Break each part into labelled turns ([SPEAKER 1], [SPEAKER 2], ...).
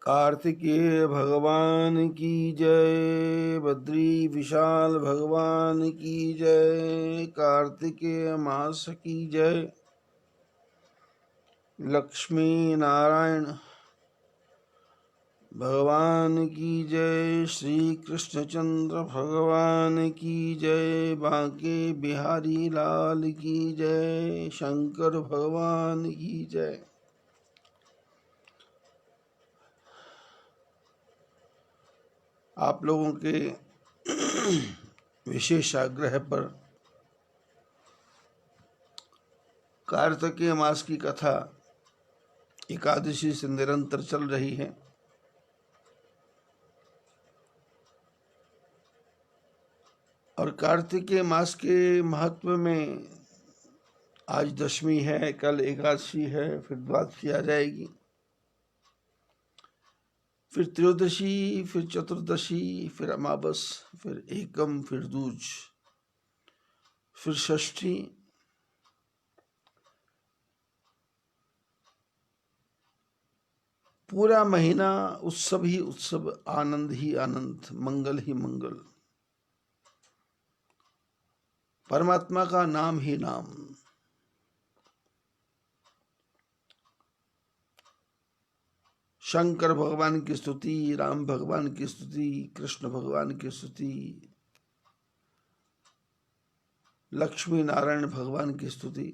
[SPEAKER 1] कार्तिकेय भगवान की जय। बद्री विशाल भगवान की जय। कार्तिकेय मास की जय। लक्ष्मी नारायण भगवान की जय। श्री कृष्णचंद्र भगवान की जय। बांके बिहारी लाल की जय। शंकर भगवान की जय। आप लोगों के विशेष आग्रह पर कार्तिकेय मास की कथा एकादशी से निरंतर चल रही है। और कार्तिकेय मास के महत्व में आज दशमी है, कल एकादशी है, फिर द्वादशी आ जाएगी, फिर त्रयोदशी, फिर चतुर्दशी, फिर अमावस, फिर एकम, फिर दूज, फिर षष्ठी। पूरा महीना उत्सव ही उत्सव, आनंद ही आनंद, मंगल ही मंगल, परमात्मा का नाम ही नाम। शंकर भगवान की स्तुति, राम भगवान की स्तुति, कृष्ण भगवान की स्तुति, लक्ष्मी नारायण भगवान की स्तुति।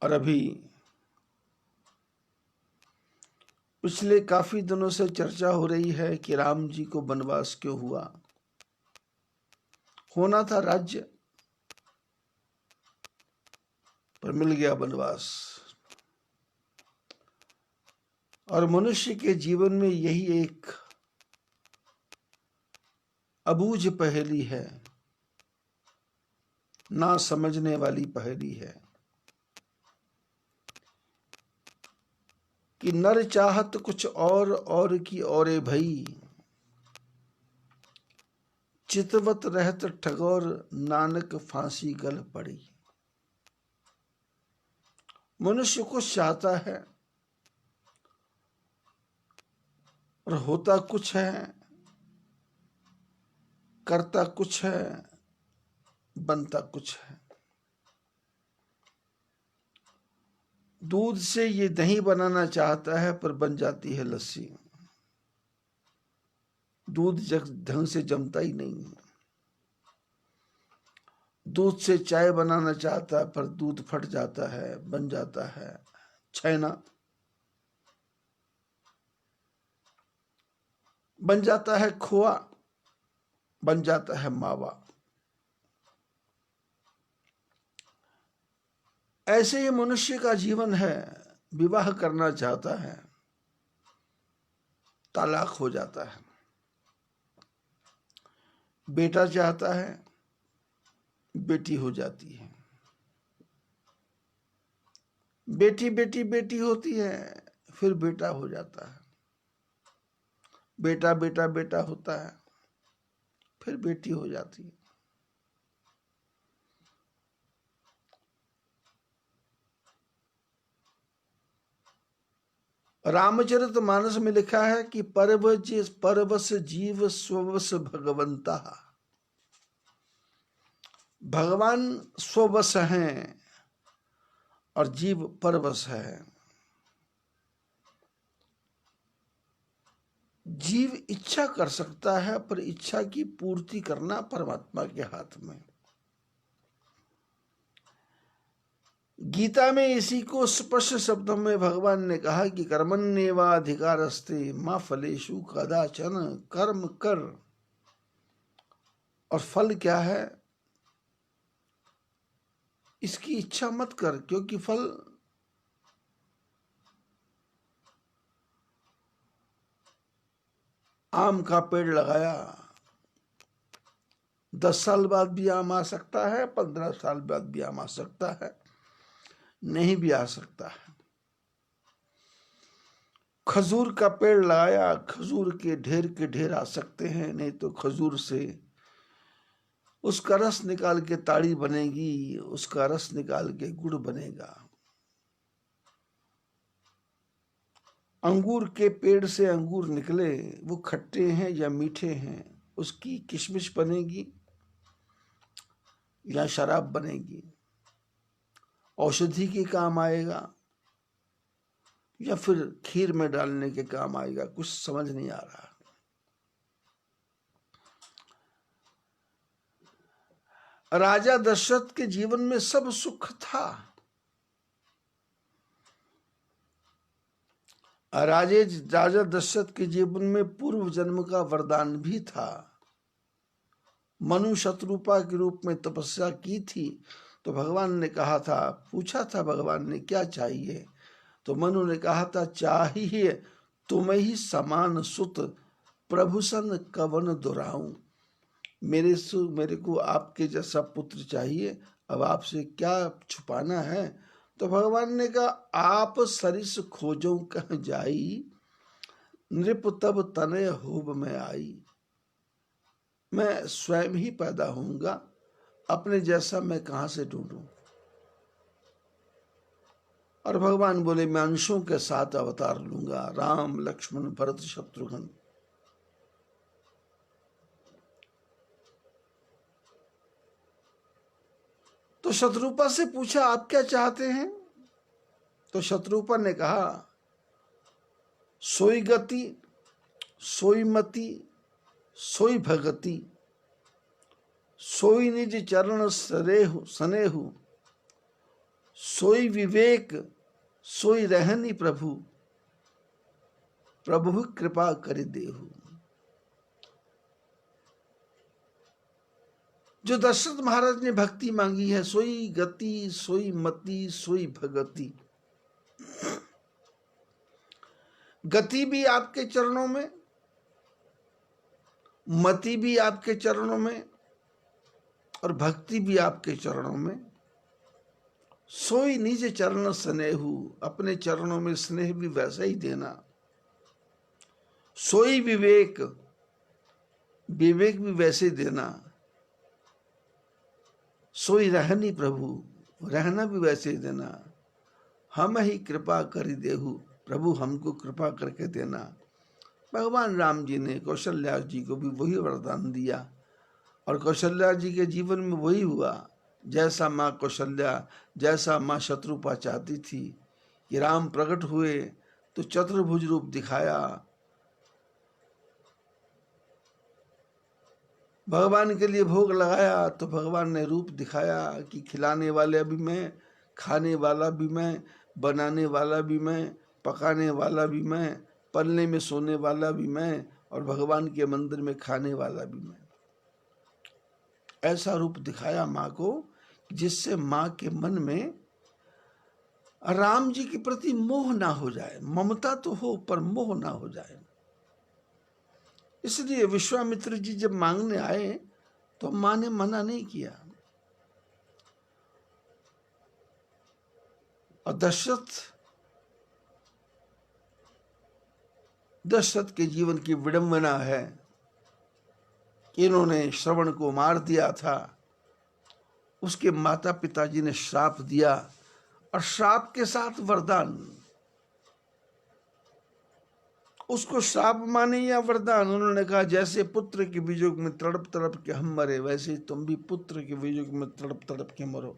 [SPEAKER 1] और अभी पिछले काफी दिनों से चर्चा हो रही है कि राम जी को वनवास क्यों हुआ। होना था राज्य, पर मिल गया वनवास। और मनुष्य के जीवन में यही एक अबूझ पहेली है, ना समझने वाली पहेली है कि नर चाहत कुछ और की औरे भई, चितवत रहत ठगोर नानक फांसी गल पड़ी। मनुष्य कुछ चाहता है और होता कुछ है, करता कुछ है, बनता कुछ है। दूध से ये दही बनाना चाहता है पर बन जाती है लस्सी। दूध ढंग से जमता ही नहीं है। दूध से चाय बनाना चाहता है पर दूध फट जाता है, बन जाता है छैना, बन जाता है खोआ, बन जाता है मावा। ऐसे ही मनुष्य का जीवन है। विवाह करना चाहता है, तलाक हो जाता है। बेटा चाहता है, बेटी हो जाती है। बेटी बेटी बेटी होती है, फिर बेटा हो जाता है। बेटा बेटा बेटा होता है, फिर बेटी हो जाती है। रामचरित मानस में लिखा है कि परवश जीव स्ववश भगवंता। भगवान स्ववश हैं और जीव परवश है। जीव इच्छा कर सकता है, पर इच्छा की पूर्ति करना परमात्मा के हाथ में। गीता में इसी को स्पष्ट शब्दों में भगवान ने कहा कि कर्मण्येवाधिकारस्ते मा फलेषु कदाचन। कर्म कर और फल क्या है इसकी इच्छा मत कर, क्योंकि फल आम का पेड़ लगाया, 10 साल बाद भी आम आ सकता है, 15 साल बाद भी आम आ सकता है, नहीं भी आ सकता है। खजूर का पेड़ लगाया, खजूर के ढेर आ सकते हैं, नहीं तो खजूर से उसका रस निकाल के ताड़ी बनेगी, उसका रस निकाल के गुड़ बनेगा। अंगूर के पेड़ से अंगूर निकले, वो खट्टे हैं या मीठे हैं, उसकी किशमिश बनेगी या शराब बनेगी, औषधि के काम आएगा या फिर खीर में डालने के काम आएगा, कुछ समझ नहीं आ रहा। राजा दशरथ के जीवन में सब सुख था। राजा दशरथ के जीवन में पूर्व जन्म का वरदान भी था। मनु शत्रुपा के रूप में तपस्या की थी, तो भगवान ने कहा था, पूछा था भगवान ने क्या चाहिए, तो मनु ने कहा था, चाहिए तुम्हें ही समान सुत, प्रभु सन कवन दुराऊं। मेरे को आपके जैसा पुत्र चाहिए, अब आपसे क्या छुपाना है। तो भगवान ने कहा, आप सरिस खोजो कह जाई, नृप तब तनय होब में आई। मैं स्वयं ही पैदा होऊंगा, अपने जैसा मैं कहां से ढूंढूं। और भगवान बोले, मैं अंशों के साथ अवतार लूंगा, राम लक्ष्मण भरत शत्रुघ्न। तो शत्रुपा से पूछा, आप क्या चाहते हैं। तो शत्रुपा ने कहा, सोई गति सोई मति सोई भगति, सोई निज चरण सनेहु, सोई विवेक सोई रहनी प्रभु, प्रभु कृपा कर देहु। जो दशरथ महाराज ने भक्ति मांगी है, सोई गति सोई मति सोई भगति। गति भी आपके चरणों में, मति भी आपके चरणों में, और भक्ति भी आपके चरणों में। सोई निज चरण स्नेहु, अपने चरणों में स्नेह भी वैसा ही देना। सोई विवेक, विवेक भी वैसे देना। सोई रहनी प्रभु, रहना भी वैसे ही देना। हम ही कृपा करी देहु, प्रभु हमको कृपा करके देना। भगवान राम जी ने कौशल्या जी को भी वही वरदान दिया, और कौशल्या जी के जीवन में वही हुआ जैसा माँ कौशल्या, जैसा माँ शत्रुपा चाहती थी कि राम प्रकट हुए तो चतुर्भुज रूप दिखाया। भगवान के लिए भोग लगाया तो भगवान ने रूप दिखाया कि खिलाने वाले भी मैं, खाने वाला भी मैं, बनाने वाला भी मैं, पकाने वाला भी मैं, पलने में सोने वाला भी मैं, और भगवान के मंदिर में खाने वाला भी मैं। ऐसा रूप दिखाया माँ को जिससे माँ के मन में राम जी के प्रति मोह ना हो जाए। ममता तो हो पर मोह ना हो जाए। इसलिए विश्वामित्र जी जब मांगने आए तो माँ ने मना नहीं किया। और दशरथ के जीवन की विडंबना है कि इन्होंने श्रवण को मार दिया था। उसके माता पिताजी ने श्राप दिया, और श्राप के साथ वरदान। उसको श्राप माने या वरदान, उन्होंने कहा जैसे पुत्र के वियोग में तड़प तड़प के हम मरे, वैसे ही तुम भी पुत्र के वियोग में तड़प तड़प के मरो।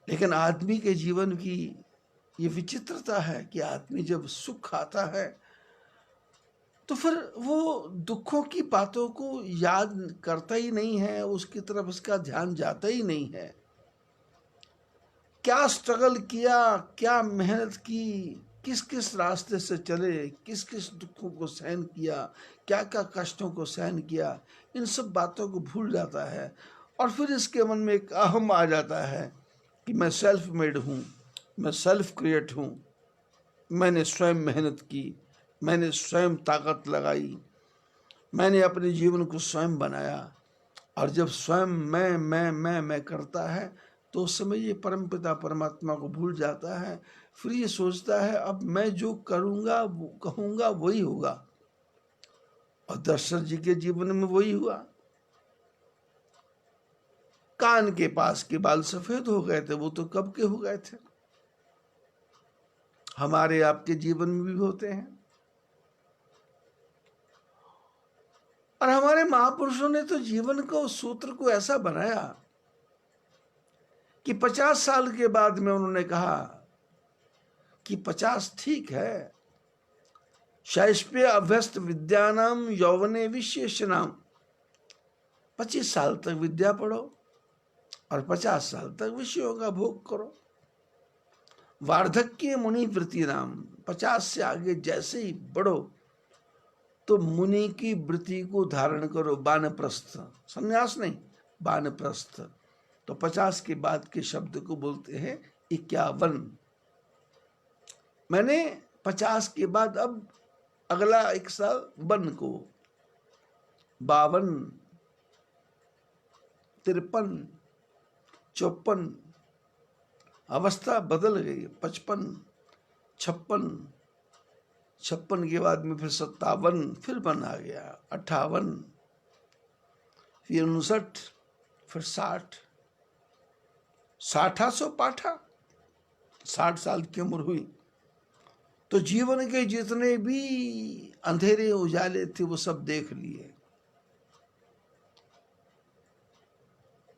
[SPEAKER 1] लेकिन आदमी के जीवन की ये विचित्रता है कि आदमी जब सुख आता है तो फिर वो दुखों की बातों को याद करता ही नहीं है, उसकी तरफ उसका ध्यान जाता ही नहीं है। क्या स्ट्रगल किया, क्या मेहनत की, किस किस रास्ते से चले, किस किस दुखों को सहन किया, क्या क्या कष्टों को सहन किया, इन सब बातों को भूल जाता है। और फिर इसके मन में एक अहम आ जाता है कि मैं सेल्फ मेड हूँ, मैं सेल्फ क्रिएट हूँ, मैंने स्वयं मेहनत की, मैंने स्वयं ताकत लगाई, मैंने अपने जीवन को स्वयं बनाया। और जब स्वयं मैं करता है तो उस समय ये परमपिता परमात्मा को भूल जाता है। फिर ये सोचता है अब मैं जो करूँगा वो कहूँगा वही होगा। और दशरथ जी के जीवन में वही हुआ। कान के पास के बाल सफेद हो गए थे, वो तो कब के हो गए थे। हमारे आपके जीवन में भी होते हैं। और हमारे महापुरुषों ने तो जीवन को, सूत्र को ऐसा बनाया कि 50 साल के बाद में उन्होंने कहा कि 50 ठीक है, शैष्प्य अभ्यस्त विद्यानाम यौवने विशेषणाम। 25 साल तक विद्या पढ़ो और 50 साल तक विषयों का भोग करो। वार्धक्य मुनि वृत्ति नाम, 50 से आगे जैसे ही बढ़ो तो मुनि की वृत्ति को धारण करो। वानप्रस्थ, संन्यास नहीं, वानप्रस्थ। तो 50 के बाद के शब्द को बोलते हैं 51। मैंने 50 के बाद अब अगला एक साल वन को 52, 53, 54, अवस्था बदल गई। 55, 56, 56 के बाद में फिर 57, फिर वन आ गया। 58, फिर 59, फिर 60, 60 पाठा, 60 साल की उम्र हुई तो जीवन के जितने भी अंधेरे उजाले थे वो सब देख लिए।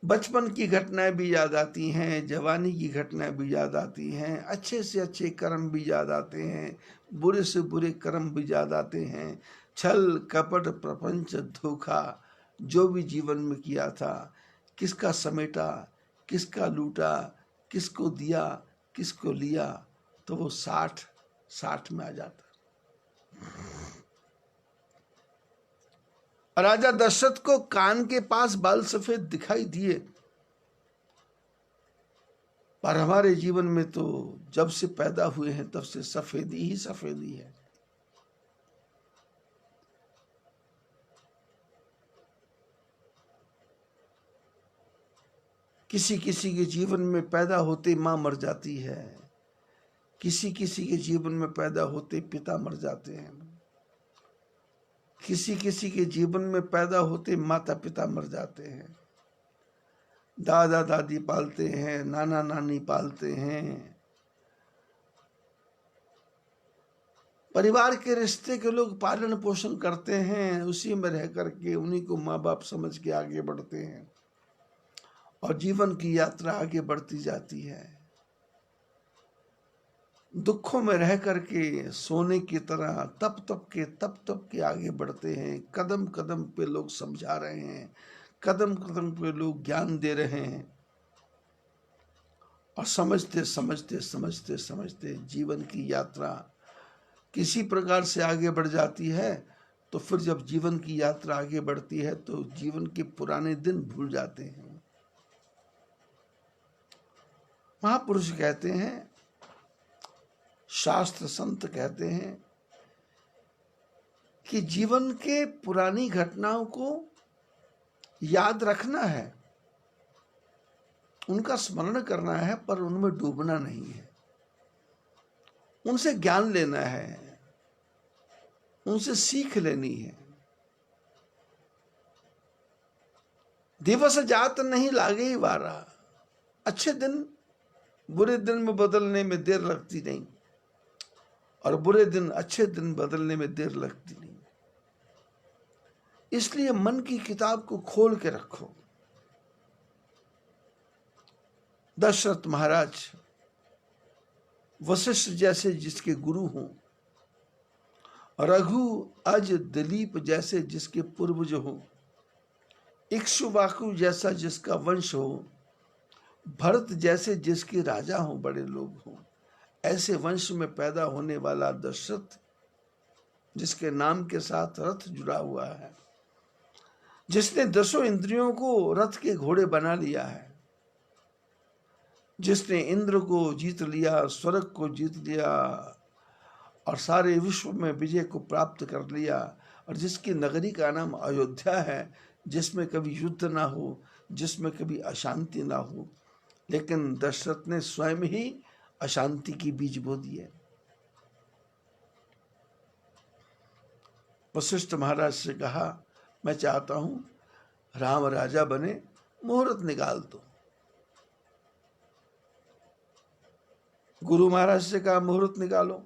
[SPEAKER 1] बचपन की घटनाएं भी याद आती हैं, जवानी की घटनाएं भी याद आती हैं, अच्छे से अच्छे कर्म भी याद आते हैं, बुरे से बुरे कर्म भी याद आते हैं। छल कपट प्रपंच धोखा जो भी जीवन में किया था, किसका समेटा, किसका लूटा, किसको दिया, किसको लिया, तो वो 60 में आ जाता। राजा दशरथ को कान के पास बाल सफेद दिखाई दिए, पर हमारे जीवन में तो जब से पैदा हुए हैं तब से सफेदी ही सफेदी है। किसी किसी के जीवन में पैदा होते मां मर जाती है, किसी किसी के जीवन में पैदा होते पिता मर जाते हैं, किसी किसी के जीवन में पैदा होते माता पिता मर जाते हैं, दादा दादी पालते हैं, नाना नानी पालते हैं, परिवार के रिश्ते के लोग पालन पोषण करते हैं, उसी में रह करके उन्हीं को माँ बाप समझ के आगे बढ़ते हैं और जीवन की यात्रा आगे बढ़ती जाती है। दुखों में रह करके सोने की तरह तप तप के आगे बढ़ते हैं। कदम कदम पे लोग समझा रहे हैं, कदम कदम पे लोग ज्ञान दे रहे हैं और समझते समझते समझते समझते जीवन की यात्रा किसी प्रकार से आगे बढ़ जाती है। तो फिर जब जीवन की यात्रा आगे बढ़ती है तो जीवन के पुराने दिन भूल जाते हैं। महापुरुष कहते हैं, शास्त्र संत कहते हैं कि जीवन के पुरानी घटनाओं को याद रखना है, उनका स्मरण करना है, पर उनमें डूबना नहीं है। उनसे ज्ञान लेना है, उनसे सीख लेनी है। दिवस जात नहीं लागे वारा, अच्छे दिन बुरे दिन में बदलने में देर लगती नहीं और बुरे दिन अच्छे दिन बदलने में देर लगती नहीं। इसलिए मन की किताब को खोल के रखो। दशरथ महाराज वशिष्ठ जैसे जिसके गुरु हों, रघु अज दिलीप जैसे जिसके पूर्वज हो, इक्ष्वाकु जैसा जिसका वंश हो, भरत जैसे जिसके राजा हो, बड़े लोग हों, ऐसे वंश में पैदा होने वाला दशरथ, जिसके नाम के साथ रथ जुड़ा हुआ है, जिसने 10 इंद्रियों को रथ के घोड़े बना लिया है, जिसने इंद्र को जीत लिया, स्वर्ग को जीत लिया और सारे विश्व में विजय को प्राप्त कर लिया, और जिसकी नगरी का नाम अयोध्या है, जिसमें कभी युद्ध ना हो, जिसमें कभी अशांति ना हो, लेकिन दशरथ ने स्वयं ही अशांति की बीज बो दिए। वशिष्ठ महाराज से कहा, मैं चाहता हूं राम राजा बने, मुहूर्त निकाल दो। गुरु महाराज से कहा मुहूर्त निकालो।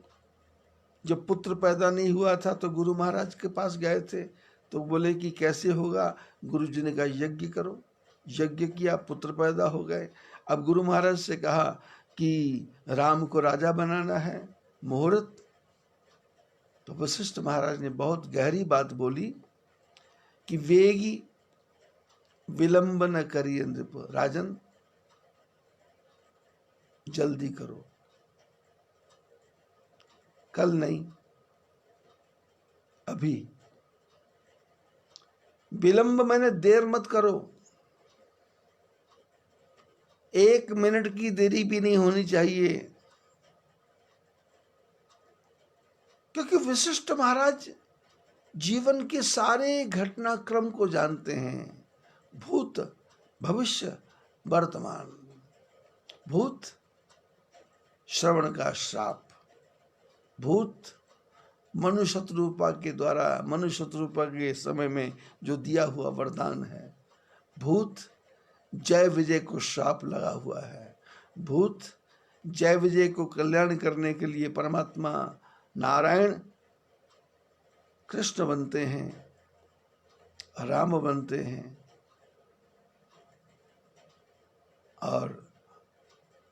[SPEAKER 1] जब पुत्र पैदा नहीं हुआ था तो गुरु महाराज के पास गए थे, तो बोले कि कैसे होगा। गुरु जी ने कहा यज्ञ करो। यज्ञ किया, पुत्र पैदा हो गए। अब गुरु महाराज से कहा कि राम को राजा बनाना है, मुहूर्त। तो वशिष्ठ महाराज ने बहुत गहरी बात बोली कि वेगी विलंब न करिए नृप, राजन जल्दी करो, कल नहीं अभी। विलंब मैंने देर मत करो, 1 मिनट की देरी भी नहीं होनी चाहिए। क्योंकि वशिष्ठ महाराज जीवन के सारे घटनाक्रम को जानते हैं, भूत भविष्य वर्तमान। भूत श्रवण का श्राप, भूत मनु शत्रुपा के द्वारा, मनु शत्रुपा के समय में जो दिया हुआ वरदान है। भूत जय विजय को श्राप लगा हुआ है। भूत जय विजय को कल्याण करने के लिए परमात्मा नारायण कृष्ण बनते हैं, राम बनते हैं और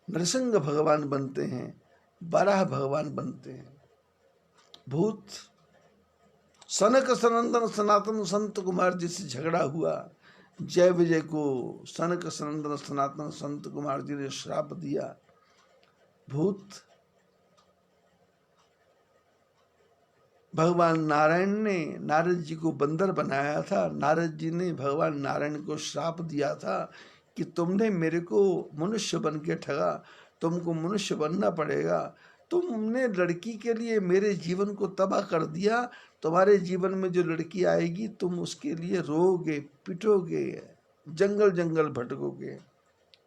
[SPEAKER 1] नरसिंह भगवान बनते हैं, बारह भगवान बनते हैं। भूत सनक सनंदन सनातन संत कुमार जी से झगड़ा हुआ, जय विजय को सनक सनंदन सनातन संत कुमार जी ने श्राप दिया। भूत भगवान नारायण ने नारद जी को बंदर बनाया था। नारद जी ने भगवान नारायण को श्राप दिया था कि तुमने मेरे को मनुष्य बन के ठगा, तुमको मनुष्य बनना पड़ेगा। तुमने लड़की के लिए मेरे जीवन को तबाह कर दिया, तुम्हारे जीवन में जो लड़की आएगी तुम उसके लिए रोओगे, पिटोगे, जंगल जंगल भटकोगे।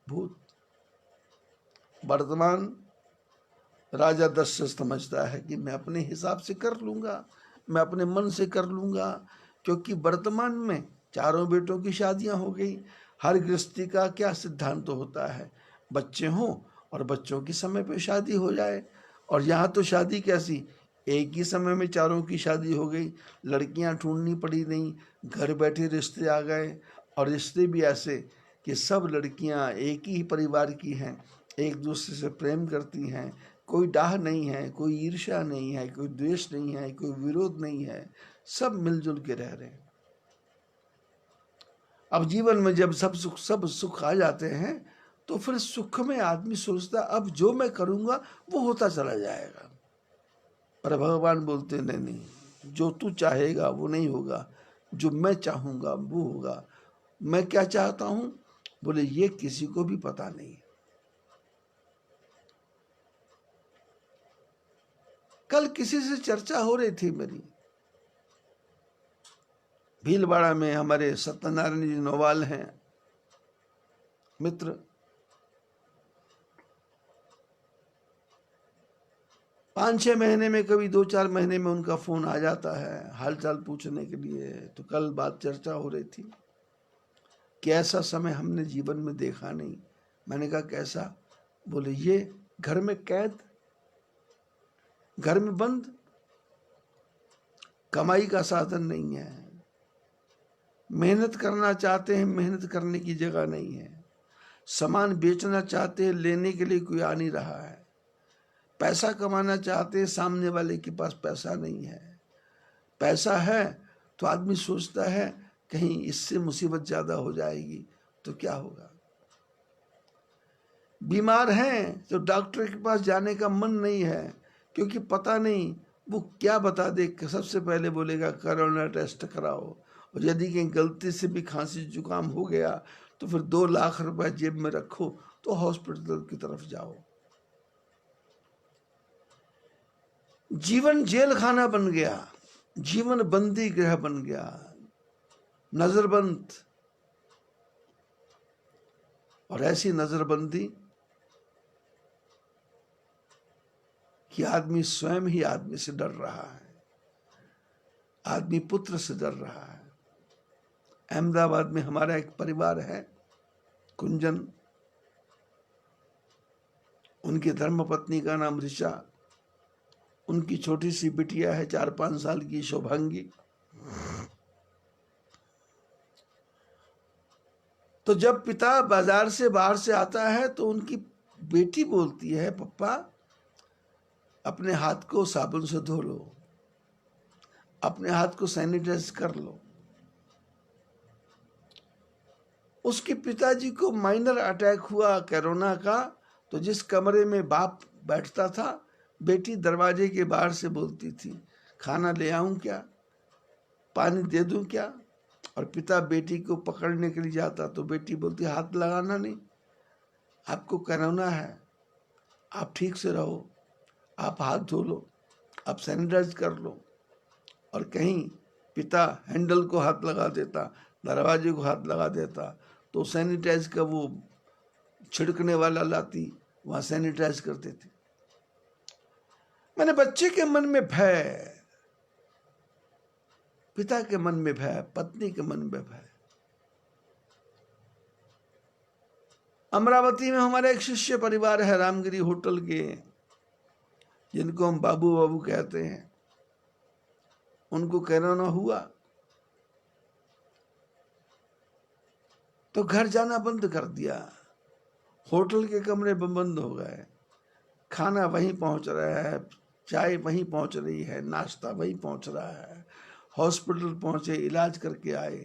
[SPEAKER 1] भूत वर्तमान राजा दशरथ समझता है कि मैं अपने हिसाब से कर लूँगा, मैं अपने मन से कर लूँगा। क्योंकि वर्तमान में चारों बेटों की शादियाँ हो गई। हर गृहस्थी का क्या सिद्धांत होता है, बच्चे हों और बच्चों की समय पे शादी हो जाए। और यहाँ तो शादी कैसी, एक ही समय में चारों की शादी हो गई। लड़कियाँ ढूंढनी पड़ी नहीं, घर बैठे रिश्ते आ गए। और रिश्ते भी ऐसे कि सब लड़कियाँ एक ही परिवार की हैं, एक दूसरे से प्रेम करती हैं, कोई डाह नहीं है, कोई ईर्ष्या नहीं है, कोई द्वेष नहीं है, कोई विरोध नहीं है, सब मिलजुल के रह रहे हैं। अब जीवन में जब सब सुख आ जाते हैं तो फिर सुख में आदमी सोचता अब जो मैं करूँगा वो होता चला जाएगा। पर भगवान बोलते नहीं नहीं, जो तू चाहेगा वो नहीं होगा, जो मैं चाहूँगा वो होगा। मैं क्या चाहता हूँ, बोले ये किसी को भी पता नहीं। कल किसी से चर्चा हो रही थी मेरी, भीलवाड़ा में हमारे सत्यनारायण जी नोवाल हैं मित्र। 5-6 महीने में, कभी 2-4 महीने में उनका फोन आ जाता है हालचाल पूछने के लिए। तो कल बात चर्चा हो रही थी कि ऐसा समय हमने जीवन में देखा नहीं। मैंने कहा कैसा, बोले ये घर में कैद, घर में बंद, कमाई का साधन नहीं है, मेहनत करना चाहते हैं, मेहनत करने की जगह नहीं है, सामान बेचना चाहते हैं, लेने के लिए कोई आ नहीं रहा है, पैसा कमाना चाहते हैं, सामने वाले के पास पैसा नहीं है। पैसा है तो आदमी सोचता है कहीं इससे मुसीबत ज़्यादा हो जाएगी तो क्या होगा। बीमार हैं तो डॉक्टर के पास जाने का मन नहीं है, क्योंकि पता नहीं वो क्या बता दे। सबसे पहले बोलेगा कोरोना टेस्ट कराओ, और यदि कहीं गलती से भी खांसी जुकाम हो गया तो फिर 2 लाख रुपए जेब में रखो तो हॉस्पिटल की तरफ जाओ। जीवन जेल खाना बन गया, जीवन बंदी गृह बन गया, नजरबंद। और ऐसी नजरबंदी कि आदमी स्वयं ही आदमी से डर रहा है, आदमी पुत्र से डर रहा है। अहमदाबाद में हमारा एक परिवार है, कुंजन, उनकी धर्मपत्नी का नाम ऋषा, उनकी छोटी सी बिटिया है 4-5 साल की शोभांगी। तो जब पिता बाजार से बाहर से आता है तो उनकी बेटी बोलती है, पप्पा अपने हाथ को साबुन से धो लो, अपने हाथ को सैनिटाइज कर लो। उसके पिताजी को माइनर अटैक हुआ कोरोना का, तो जिस कमरे में बाप बैठता था, बेटी दरवाजे के बाहर से बोलती थी, खाना ले आऊं क्या, पानी दे दूं क्या। और पिता बेटी को पकड़ने के लिए जाता तो बेटी बोलती, हाथ लगाना नहीं, आपको कोरोना है, आप ठीक से रहो, आप हाथ धो लो, आप सैनिटाइज कर लो। और कहीं पिता हैंडल को हाथ लगा देता, दरवाजे को हाथ लगा देता, तो सैनिटाइज का वो छिड़कने वाला लाती, वहां सैनिटाइज कर देती। मैंने बच्चे के मन में भय, पिता के मन में भय, पत्नी के मन में भय। अमरावती में हमारा एक शिष्य परिवार है, रामगिरी होटल के, जिनको हम बाबू बाबू कहते हैं। उनको कोरोना हुआ तो घर जाना बंद कर दिया, होटल के कमरे बंद हो गए, खाना वहीं पहुंच रहा है, चाय वहीं पहुंच रही है, नाश्ता वहीं पहुंच रहा है। हॉस्पिटल पहुंचे, इलाज करके आए,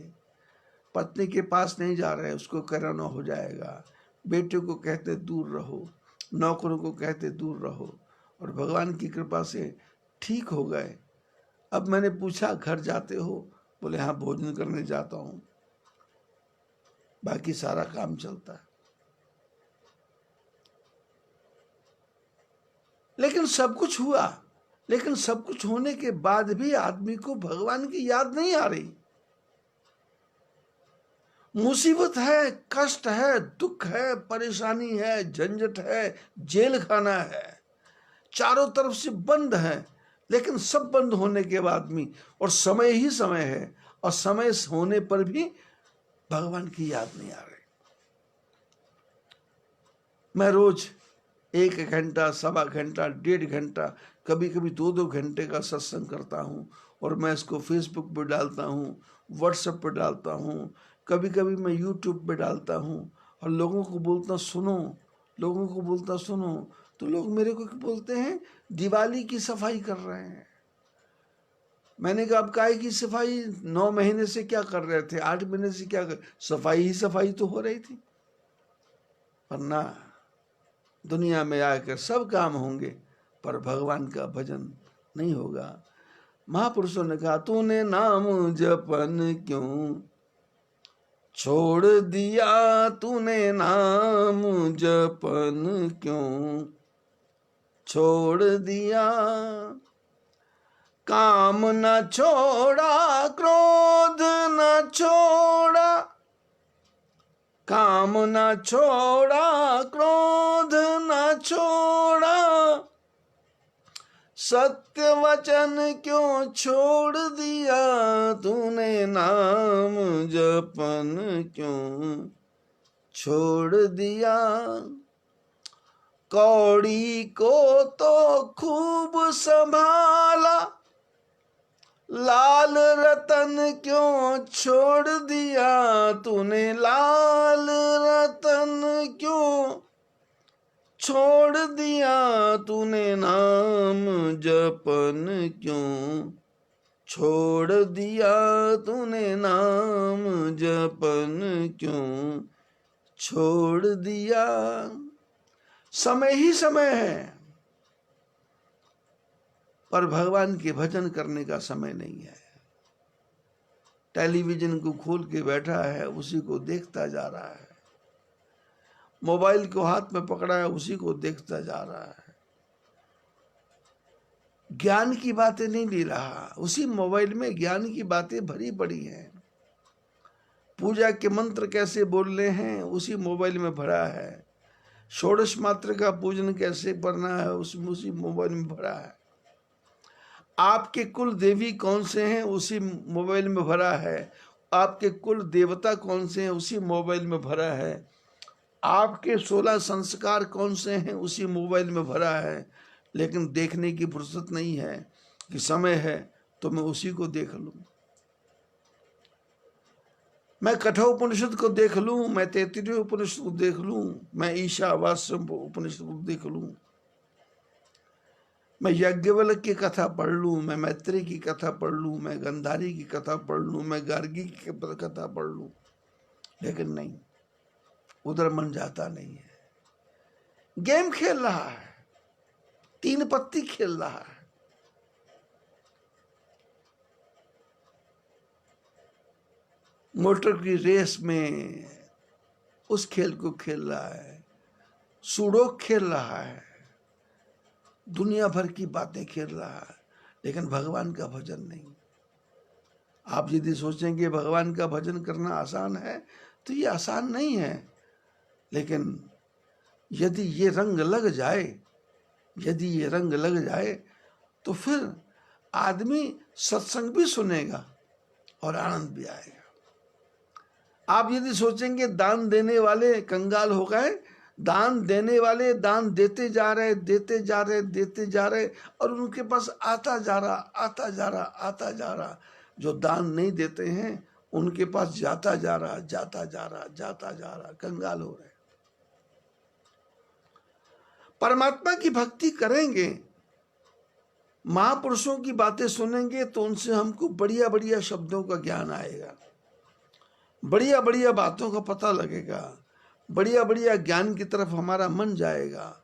[SPEAKER 1] पत्नी के पास नहीं जा रहे, उसको कोरोना हो जाएगा। बेटे को कहते दूर रहो, नौकरों को कहते दूर रहो, और भगवान की कृपा से ठीक हो गए। अब मैंने पूछा घर जाते हो, बोले हाँ भोजन करने जाता हूँ, बाकी सारा काम चलता है। लेकिन सब कुछ हुआ, लेकिन सब कुछ होने के बाद भी आदमी को भगवान की याद नहीं आ रही। मुसीबत है, कष्ट है, दुख है, परेशानी है, झंझट है, जेल खाना है, चारों तरफ से बंद है। लेकिन सब बंद होने के बाद भी, और समय ही समय है, और समय होने पर भी भगवान की याद नहीं आ रही। मैं रोज 1 घंटा, 1.25 घंटा, 1.5 घंटा, कभी कभी 2-2 घंटे का सत्संग करता हूँ, और मैं इसको फेसबुक पर डालता हूँ, व्हाट्सएप पर डालता हूँ, कभी कभी मैं यूट्यूब पे डालता हूँ, और लोगों को बोलता सुनो, लोगों को बोलता सुनो। तो लोग मेरे को बोलते हैं दिवाली की सफाई कर रहे हैं। मैंने कहा अब काय की सफाई, 9 महीने से क्या कर रहे थे, 8 महीने से क्या कर, सफाई ही सफाई तो हो रही थी। पर ना, दुनिया में आकर सब काम होंगे, पर भगवान का भजन नहीं होगा। महापुरुषों ने कहा, तूने नाम जपन क्यों छोड़ दिया, तूने नाम जपन क्यों छोड़ दिया। काम न छोड़ा, क्रोध न छोड़ा, काम न छोड़ा, क्रोध न छोड़ा, सत्य वचन क्यों छोड़ दिया, तूने नाम जपन क्यों छोड़ दिया। कौड़ी को तो खूब संभाला, लाल रतन क्यों छोड़ दिया, तूने लाल रतन क्यों छोड़ दिया, तूने नाम जपन क्यों छोड़ दिया, तूने नाम जपन क्यों छोड़ दिया। समय ही समय है, पर भगवान के भजन करने का समय नहीं है। टेलीविजन को खोल के बैठा है, उसी को देखता जा रहा है, मोबाइल को हाथ में पकड़ा है, उसी को देखता जा रहा है, ज्ञान की बातें नहीं ले रहा। उसी मोबाइल में ज्ञान की बातें भरी पड़ी हैं, पूजा के मंत्र कैसे बोलने हैं उसी मोबाइल में भरा है, षोडश मात्र का पूजन कैसे करना है उसी मोबाइल में भरा है, आपके कुल देवी कौन से हैं उसी मोबाइल में भरा है, आपके कुल देवता कौन से हैं उसी मोबाइल में भरा है। आपके 16 संस्कार कौन से हैं उसी मोबाइल में भरा है, लेकिन देखने की फुर्सत नहीं है कि समय है तो मैं उसी को देख लूं। मैं कठोपनिषद को देख लूं, मैं तैत्तिरीय उपनिषद को देख लूं, मैं ईशावास्य उपनिषद को देख लूं, मैं याज्ञवल्क्य की कथा पढ़ लूं, मैं मैत्री की कथा पढ़ लूं, मैं गंधारी की कथा पढ़ लूं, मैं गार्गी की कथा पढ़ लूं, लेकिन नहीं, उधर मन जाता नहीं है। गेम खेल रहा है, 3 पत्ती खेल रहा है। मोटर की रेस में उस खेल को खेल रहा है, सुडोक खेल रहा है, दुनिया भर की बातें खेल रहा है, लेकिन भगवान का भजन नहीं। आप यदि सोचेंगे भगवान का भजन करना आसान है तो ये आसान नहीं है, लेकिन यदि ये रंग लग जाए, यदि ये रंग लग जाए तो फिर आदमी सत्संग भी सुनेगा और आनंद भी आएगा। आप यदि सोचेंगे दान देने वाले कंगाल हो गए, दान देने वाले दान देते जा रहे, देते जा रहे, देते जा रहे, और उनके पास आता जा रहा, आता जा रहा, आता जा रहा। जो दान नहीं देते हैं उनके पास जाता जा रहा, जाता जा रहा, जाता जा रहा, कंगाल हो रहे। परमात्मा की भक्ति करेंगे, महापुरुषों की बातें सुनेंगे तो उनसे हमको बढ़िया बढ़िया शब्दों का ज्ञान आएगा, बढ़िया बढ़िया बातों का पता लगेगा, बढ़िया बढ़िया ज्ञान की तरफ हमारा मन जाएगा।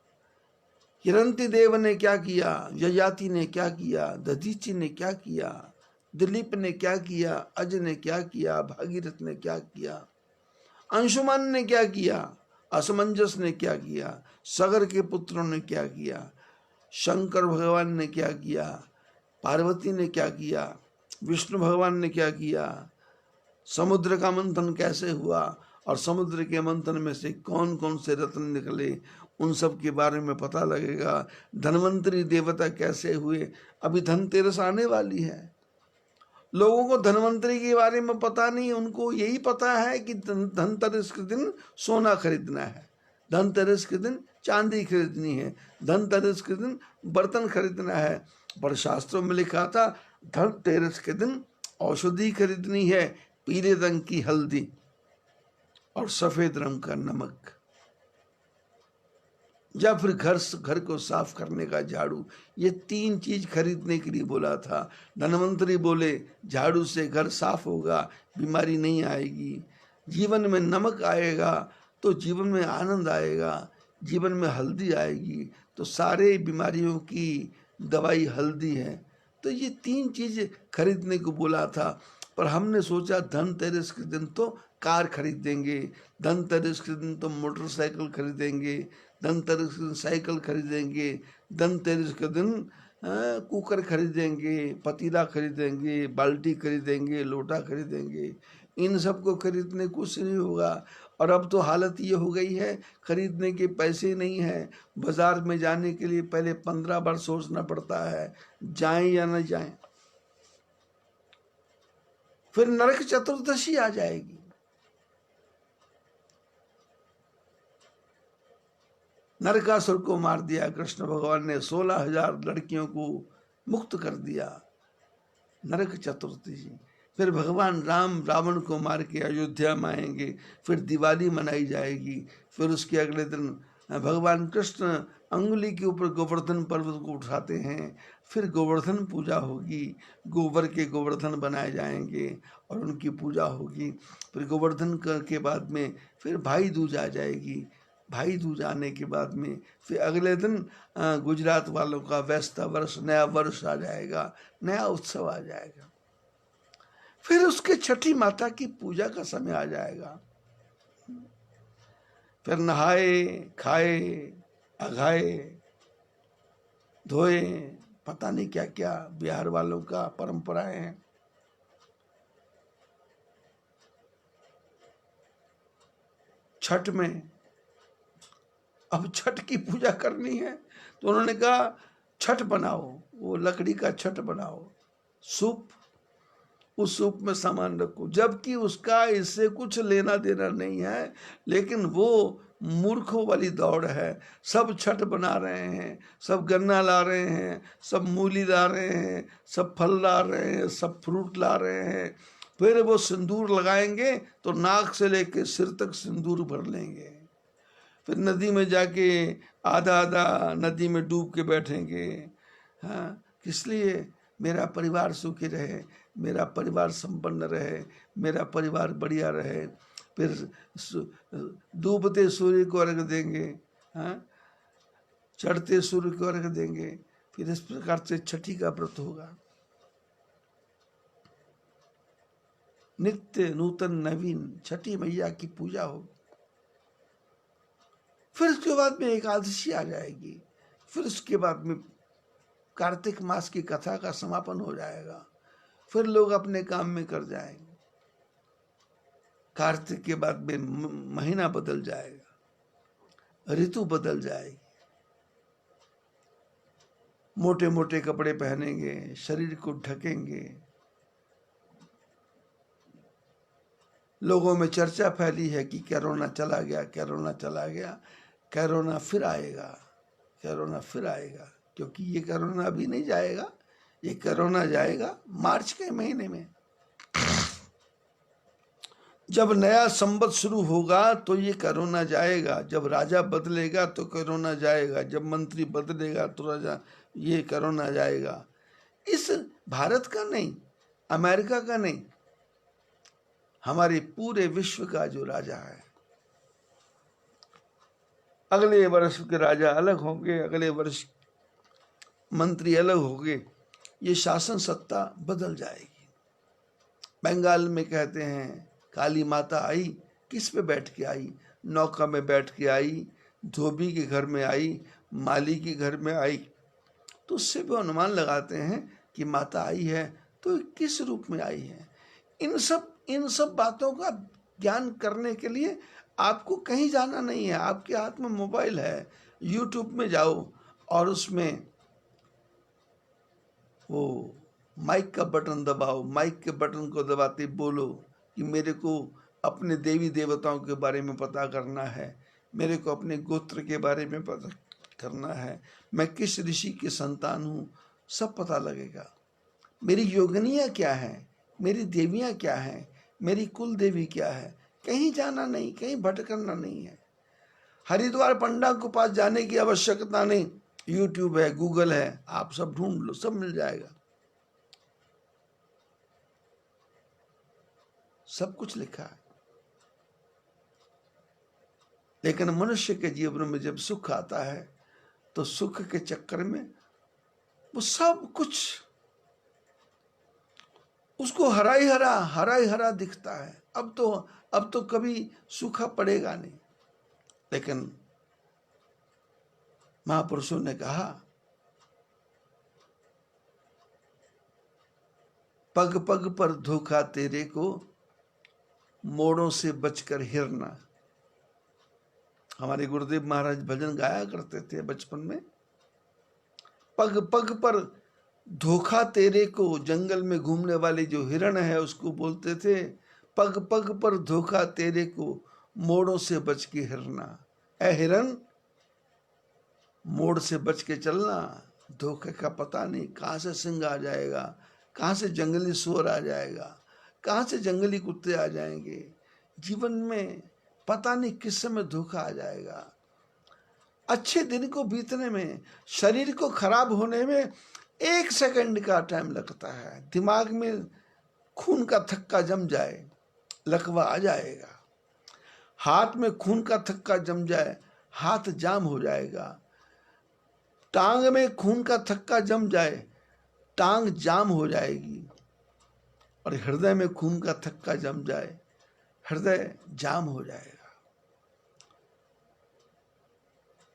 [SPEAKER 1] हिरंती देव ने क्या किया, ययाति ने क्या किया, दधीची ने क्या किया, दिलीप ने क्या किया, अज ने क्या किया, भागीरथ ने क्या किया, अंशुमान ने क्या किया, असमंजस ने क्या किया, सगर के पुत्रों ने क्या किया, शंकर भगवान ने क्या किया, पार्वती ने क्या किया, विष्णु भगवान ने क्या किया, समुद्र का मंथन कैसे हुआ, और समुद्र के मंथन में से कौन कौन से रत्न निकले, उन सब के बारे में पता लगेगा। धनवंतरी देवता कैसे हुए। अभी धनतेरस आने वाली है, लोगों को धनवंतरी के बारे में पता नहीं, उनको यही पता है कि धनतेरस के दिन सोना खरीदना है, धनतेरस के दिन चांदी खरीदनी है, धनतेरस के दिन बर्तन खरीदना है। पर शास्त्रों में लिखा था धनतेरस के दिन औषधि खरीदनी है, पीले रंग की हल्दी और सफेद रंग का नमक, या फिर घर को साफ करने का झाड़ू। ये 3 चीज खरीदने के लिए बोला था। धनवंतरी बोले झाड़ू से घर साफ होगा, बीमारी नहीं आएगी, जीवन में नमक आएगा तो जीवन में आनंद आएगा, जीवन में हल्दी आएगी तो सारे बीमारियों की दवाई हल्दी है। तो ये 3 चीज खरीदने को बोला था, पर हमने सोचा धनतेरस के दिन तो कार खरीदेंगे, धनतेरस के दिन तो मोटरसाइकिल खरीदेंगे, धनतेरस के दिन साइकिल खरीदेंगे, धनतेरस के दिन कुकर खरीदेंगे, पतीला खरीदेंगे, बाल्टी खरीदेंगे, लोटा खरीदेंगे। इन सब को खरीदने कुछ नहीं होगा। और अब तो हालत ये हो गई है, खरीदने के पैसे नहीं है, बाजार में जाने के लिए पहले 15 बार सोचना पड़ता है जाएं या न जाएं। फिर नरक चतुर्दशी आ जाएगी। नरकासुर को मार दिया कृष्ण भगवान ने, 16,000 लड़कियों को मुक्त कर दिया। नरक चतुर्दशी। फिर भगवान राम रावण को मार के अयोध्या में आएंगे, फिर दिवाली मनाई जाएगी। फिर उसके अगले दिन भगवान कृष्ण अंगुली के ऊपर गोवर्धन पर्वत को उठाते हैं, फिर गोवर्धन पूजा होगी, गोबर के गोवर्धन बनाए जाएंगे और उनकी पूजा होगी। फिर गोवर्धन के बाद में फिर भाई दूज आ जाएगी, भाई दूज आने के बाद में फिर अगले दिन गुजरात वालों का वैस्ता वर्ष, नया वर्ष आ जाएगा, नया उत्सव आ जाएगा। फिर उसके छठी माता की पूजा का समय आ जाएगा। फिर नहाए खाए अघाए धोए, पता नहीं क्या क्या बिहार वालों का परंपराएं हैं। छठ में अब छठ की पूजा करनी है तो उन्होंने कहा छठ बनाओ, वो लकड़ी का छठ बनाओ, सूप, उस सूप में सामान रखो, जबकि उसका इससे कुछ लेना देना नहीं है, लेकिन वो मूर्खों वाली दौड़ है। सब छठ बना रहे हैं, सब गन्ना ला रहे हैं, सब मूली ला रहे हैं, सब फल ला रहे हैं, सब फ्रूट ला रहे हैं। फिर वो सिंदूर लगाएंगे तो नाक से लेके सिर तक सिंदूर भर लेंगे। फिर नदी में जाके आधा आधा नदी में डूब के बैठेंगे। हाँ, किस लिए? मेरा परिवार सुखी रहे, मेरा परिवार संपन्न रहे, मेरा परिवार बढ़िया रहे। फिर डूबते सूर्य को अर्घ देंगे, हाँ, चढ़ते सूर्य को अर्घ देंगे। फिर इस प्रकार से छठी का व्रत होगा। नित्य नूतन नवीन छठी मैया की पूजा होगी। फिर उसके बाद में एकादशी आ जाएगी। फिर उसके बाद में कार्तिक मास की कथा का समापन हो जाएगा। फिर लोग अपने काम में कर जाएंगे। कार्तिक के बाद में महीना बदल जाएगा, ऋतु बदल जाएगी। मोटे मोटे कपड़े पहनेंगे, शरीर को ढकेंगे। लोगों में चर्चा फैली है कि कोरोना चला गया, कोरोना चला गया। कोरोना फिर आएगा, कोरोना फिर आएगा, क्योंकि ये कोरोना अभी नहीं जाएगा। ये कोरोना जाएगा मार्च के महीने में। जब नया संवत शुरू होगा तो ये कोरोना जाएगा। जब राजा बदलेगा तो कोरोना जाएगा। जब मंत्री बदलेगा तो राजा, ये कोरोना जाएगा। इस भारत का नहीं, अमेरिका का नहीं, हमारे पूरे विश्व का जो राजा है। अगले वर्ष के राजा अलग होंगे, अगले वर्ष मंत्री अलग होंगे। ये शासन सत्ता बदल जाएगी। बंगाल में कहते हैं काली माता आई, किस पे बैठ के आई? नौका में बैठ के आई, धोबी के घर में आई, माली के घर में आई। तो उससे भी अनुमान लगाते हैं कि माता आई है तो किस रूप में आई है। इन सब बातों का ज्ञान करने के लिए आपको कहीं जाना नहीं है। आपके हाथ में मोबाइल है, यूट्यूब में जाओ और उसमें वो माइक का बटन दबाओ। माइक के बटन को दबाते बोलो कि मेरे को अपने देवी देवताओं के बारे में पता करना है, मेरे को अपने गोत्र के बारे में पता करना है, मैं किस ऋषि की संतान हूँ, सब पता लगेगा। मेरी योगिनियाँ क्या है, मेरी देवियाँ क्या हैं, मेरी कुल देवी क्या है। कहीं जाना नहीं, कहीं भटकना नहीं है। हरिद्वार पंडा के पास जाने की आवश्यकता नहीं। यूट्यूब है, गूगल है, आप सब ढूंढ लो, सब मिल जाएगा। सब कुछ लिखा है। लेकिन मनुष्य के जीवन में जब सुख आता है तो सुख के चक्कर में वो सब कुछ उसको हरा ही हरा दिखता है। अब तो कभी सूखा पड़ेगा नहीं। लेकिन महापुरुषों ने कहा, पग पग पर धोखा तेरे को, मोड़ों से बचकर हिरना। हमारे गुरुदेव महाराज भजन गाया करते थे बचपन में। पग पग पर धोखा तेरे को, जंगल में घूमने वाले जो हिरण है उसको बोलते थे, पग पग पर धोखा तेरे को, मोड़ों से बच के हिरना। ऐ हिरन, मोड़ से बच के चलना। धोखे का पता नहीं कहाँ से सिंह आ जाएगा, कहाँ से जंगली सुअर आ जाएगा, कहाँ से जंगली कुत्ते आ जाएंगे। जीवन में पता नहीं किस समय धोखा आ जाएगा। अच्छे दिन को बीतने में, शरीर को खराब होने में 1 सेकंड का टाइम लगता है। दिमाग में खून का थक्का जम जाए, लकवा आ जाएगा। हाथ में खून का थक्का जम जाए, हाथ जाम हो जाएगा। टांग में खून का थक्का जम जाए, टांग जाम हो जाएगी। और हृदय में खून का थक्का जम जाए, हृदय जाम हो जाएगा।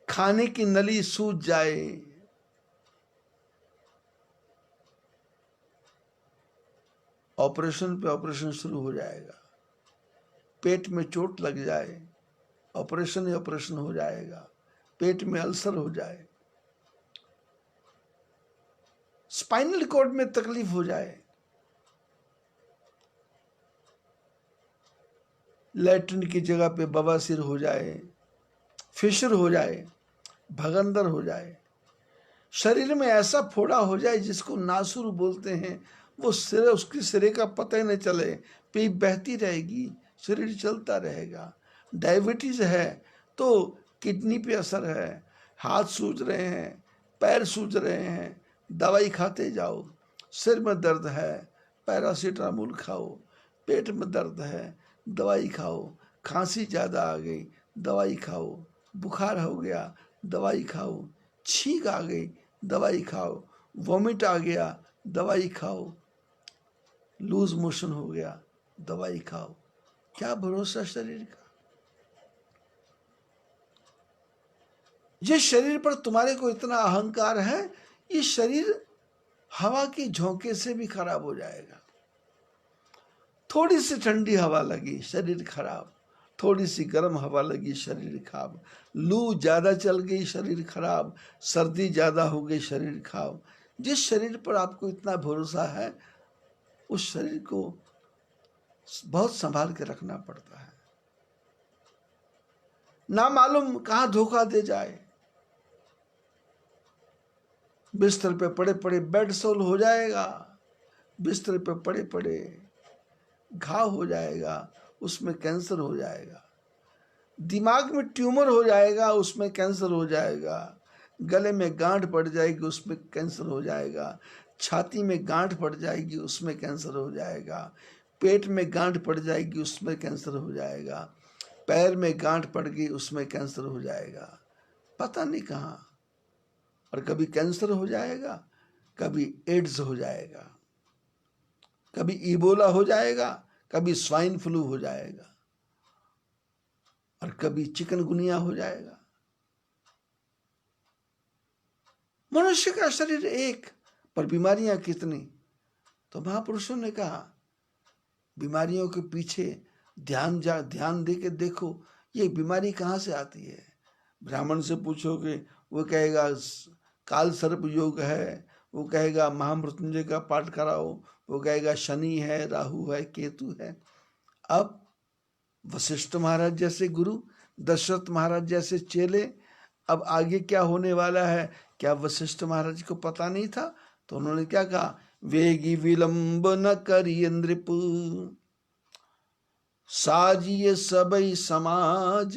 [SPEAKER 1] खाने की नली सूज जाए, ऑपरेशन पे ऑपरेशन शुरू हो जाएगा। पेट में चोट लग जाए, ऑपरेशन ही ऑपरेशन हो जाएगा। पेट में अल्सर हो जाए, स्पाइनल कॉर्ड में तकलीफ हो जाए, लैट्रिन की जगह पे बवासीर हो जाए, फिशर हो जाए, भगंदर हो जाए, शरीर में ऐसा फोड़ा हो जाए जिसको नासुर बोलते हैं, वो सिरे, उसकी सिरे का पता ही नहीं चले, पीप बहती रहेगी, शरीर चलता रहेगा। डायबिटीज है तो किडनी पे असर है, हाथ सूज रहे हैं, पैर सूज रहे हैं, दवाई खाते जाओ। सिर में दर्द है, पैरासीटामोल खाओ। पेट में दर्द है, दवाई खाओ। खांसी ज़्यादा आ गई, दवाई खाओ। बुखार हो गया, दवाई खाओ। छींक आ गई, दवाई खाओ। वॉमिट आ गया, दवाई खाओ। लूज मोशन हो गया, दवाई खाओ। क्या भरोसा शरीर का। जिस शरीर पर तुम्हारे को इतना अहंकार है, ये शरीर हवा के झोंके से भी खराब हो जाएगा। थोड़ी सी ठंडी हवा लगी, शरीर खराब। थोड़ी सी गर्म हवा लगी, शरीर खराब। लू ज्यादा चल गई, शरीर खराब। सर्दी ज्यादा हो गई, शरीर खराब। जिस शरीर पर आपको इतना भरोसा है, उस शरीर को बहुत संभाल के रखना पड़ता है। ना मालूम कहां धोखा दे जाए। बिस्तर पे पड़े पड़े बेड सोल हो जाएगा, बिस्तर पे पड़े पड़े घाव हो जाएगा, उसमें कैंसर हो जाएगा। दिमाग में ट्यूमर हो जाएगा, उसमें कैंसर हो जाएगा। गले में गांठ पड़ जाएगी, उसमें कैंसर हो जाएगा। छाती में गांठ पड़ जाएगी, उसमें कैंसर हो जाएगा। पेट में गांठ पड़ जाएगी, उसमें कैंसर हो जाएगा। पैर में गांठ पड़ गई, उसमें कैंसर हो जाएगा। पता नहीं कहाँ। और कभी कैंसर हो जाएगा, कभी एड्स हो जाएगा, कभी इबोला हो जाएगा, कभी स्वाइन फ्लू हो जाएगा, और कभी चिकनगुनिया हो जाएगा। मनुष्य का शरीर एक, पर बीमारियां कितनी। तो महापुरुषों ने कहा, बीमारियों के पीछे ध्यान दे के देखो, ये बीमारी कहाँ से आती है। ब्राह्मण से पूछोगे, वो कहेगा काल सर्प योग है, वो कहेगा महामृत्युंजय का पाठ कराओ, वो कहेगा शनि है, राहु है, केतु है। अब वशिष्ठ महाराज जैसे गुरु, दशरथ महाराज जैसे चेले, अब आगे क्या होने वाला है, क्या वशिष्ठ महाराज को पता नहीं था? तो उन्होंने क्या कहा, वेगी विलंब न करिए नृप, साजिए सबई समाज,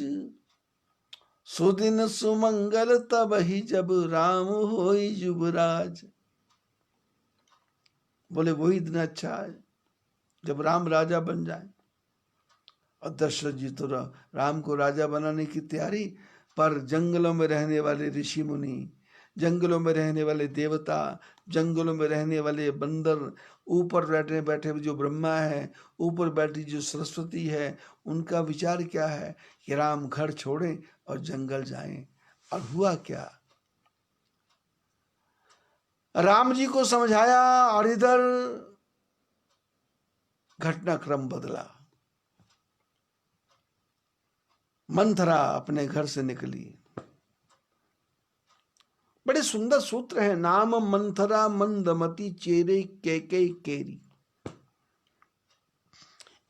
[SPEAKER 1] सुदिन सुमंगल तब ही जब राम होई युवराज। बोले वही दिन अच्छा है जब राम राजा बन जाए। और दशरथ जी तो राम को राजा बनाने की तैयारी, पर जंगलों में रहने वाले ऋषि मुनि, जंगलों में रहने वाले देवता, जंगलों में रहने वाले बंदर, ऊपर बैठे बैठे जो ब्रह्मा है, ऊपर बैठी जो सरस्वती है, उनका विचार क्या है कि राम घर छोड़ें और जंगल जाएं। और हुआ क्या, राम जी को समझाया और इधर घटनाक्रम बदला। मंथरा अपने घर से निकली। बड़े सुंदर सूत्र है, नाम मंथरा मंदमती चेरे के केरी।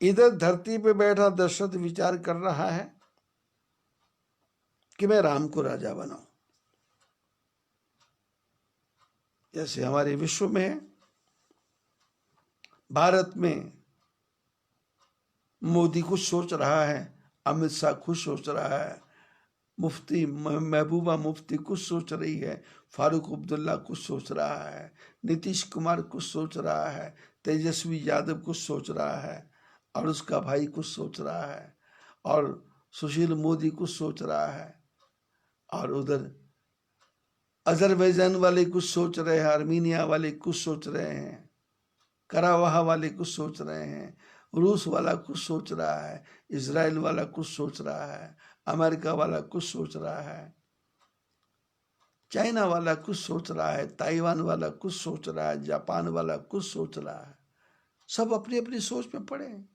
[SPEAKER 1] इधर धरती पे बैठा दशरथ विचार कर रहा है कि मैं राम को राजा बनाऊं। जैसे हमारे विश्व में है, भारत में मोदी कुछ सोच रहा है, अमित शाह कुछ सोच रहा है, मुफ्ती महबूबा मुफ्ती कुछ सोच रही है, फारूक अब्दुल्ला कुछ सोच रहा है, नीतीश कुमार कुछ सोच रहा है, तेजस्वी यादव कुछ सोच रहा है, और उसका भाई कुछ सोच रहा है, और सुशील मोदी कुछ सोच रहा है, और उधर अजरबैजान वाले कुछ सोच रहे हैं, आर्मीनिया वाले कुछ सोच रहे हैं, करावाहा वाले कुछ सोच रहे हैं, रूस वाला कुछ सोच रहा है, इजराइल वाला कुछ सोच रहा है, अमेरिका वाला कुछ सोच रहा है, चाइना वाला कुछ सोच रहा है, ताइवान वाला कुछ सोच रहा है, जापान वाला कुछ सोच रहा है। सब अपनी अपनी सोच में पड़े हैं।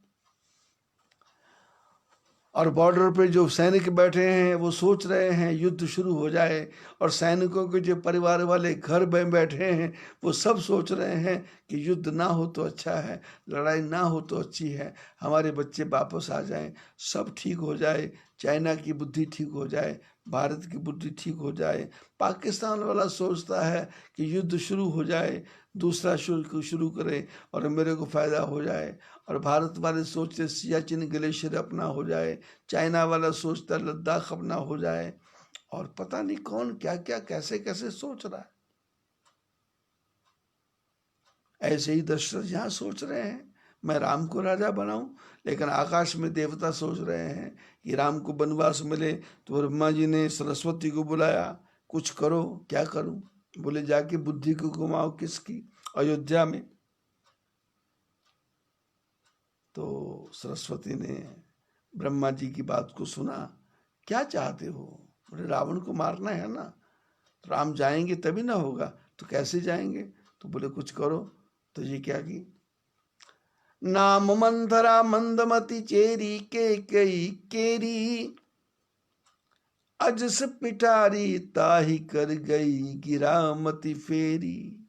[SPEAKER 1] और बॉर्डर पे जो सैनिक बैठे हैं वो सोच रहे हैं युद्ध शुरू हो जाए, और सैनिकों के जो परिवार वाले घर में बैठे हैं वो सब सोच रहे हैं कि युद्ध ना हो तो अच्छा है, लड़ाई ना हो तो अच्छी है, हमारे बच्चे वापस आ जाएं, सब ठीक हो जाए, चाइना की बुद्धि ठीक हो जाए, भारत की बुद्धि ठीक हो जाए। पाकिस्तान वाला सोचता है कि युद्ध शुरू हो जाए, दूसरा शुरू करे और मेरे को फायदा हो जाए। और भारत वाले सोचते सियाचिन ग्लेशियर अपना हो जाए, चाइना वाला सोचता लद्दाख अपना हो जाए, और पता नहीं कौन क्या क्या कैसे कैसे सोच रहा है। ऐसे ही दशरथ यहाँ सोच रहे हैं मैं राम को राजा बनाऊं, लेकिन आकाश में देवता सोच रहे हैं कि राम को वनवास मिले। तो ब्रह्मा जी ने सरस्वती को बुलाया, कुछ करो। क्या करूं? बोले जाके बुद्धि को घुमाओ। किसकी? अयोध्या में। तो सरस्वती ने ब्रह्मा जी की बात को सुना। क्या चाहते हो? बोले रावण को मारना है ना, तो राम जाएंगे तभी ना होगा। तो कैसे जाएंगे? तो बोले कुछ करो। तो ये क्या की? नाम मंथरा मंदमती चेरी के कई केरी, अजस पिटारी ताही कर गई गिरामती फेरी।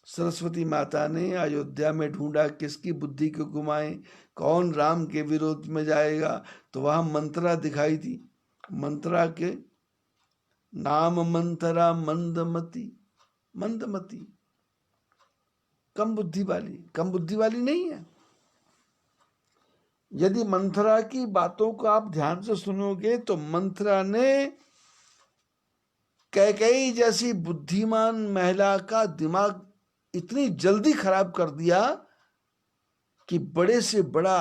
[SPEAKER 1] सरस्वती माता ने अयोध्या में ढूंढा किसकी बुद्धि को घुमाए, कौन राम के विरोध में जाएगा। तो वहां मंत्रा दिखाई दी। मंत्रा के नाम मंथरा मंदमती, मंदमती कम बुद्धि वाली नहीं है। यदि मंथरा की बातों को आप ध्यान से सुनोगे तो मंथरा ने कैकेयी जैसी बुद्धिमान महिला का दिमाग इतनी जल्दी खराब कर दिया कि बड़े से बड़ा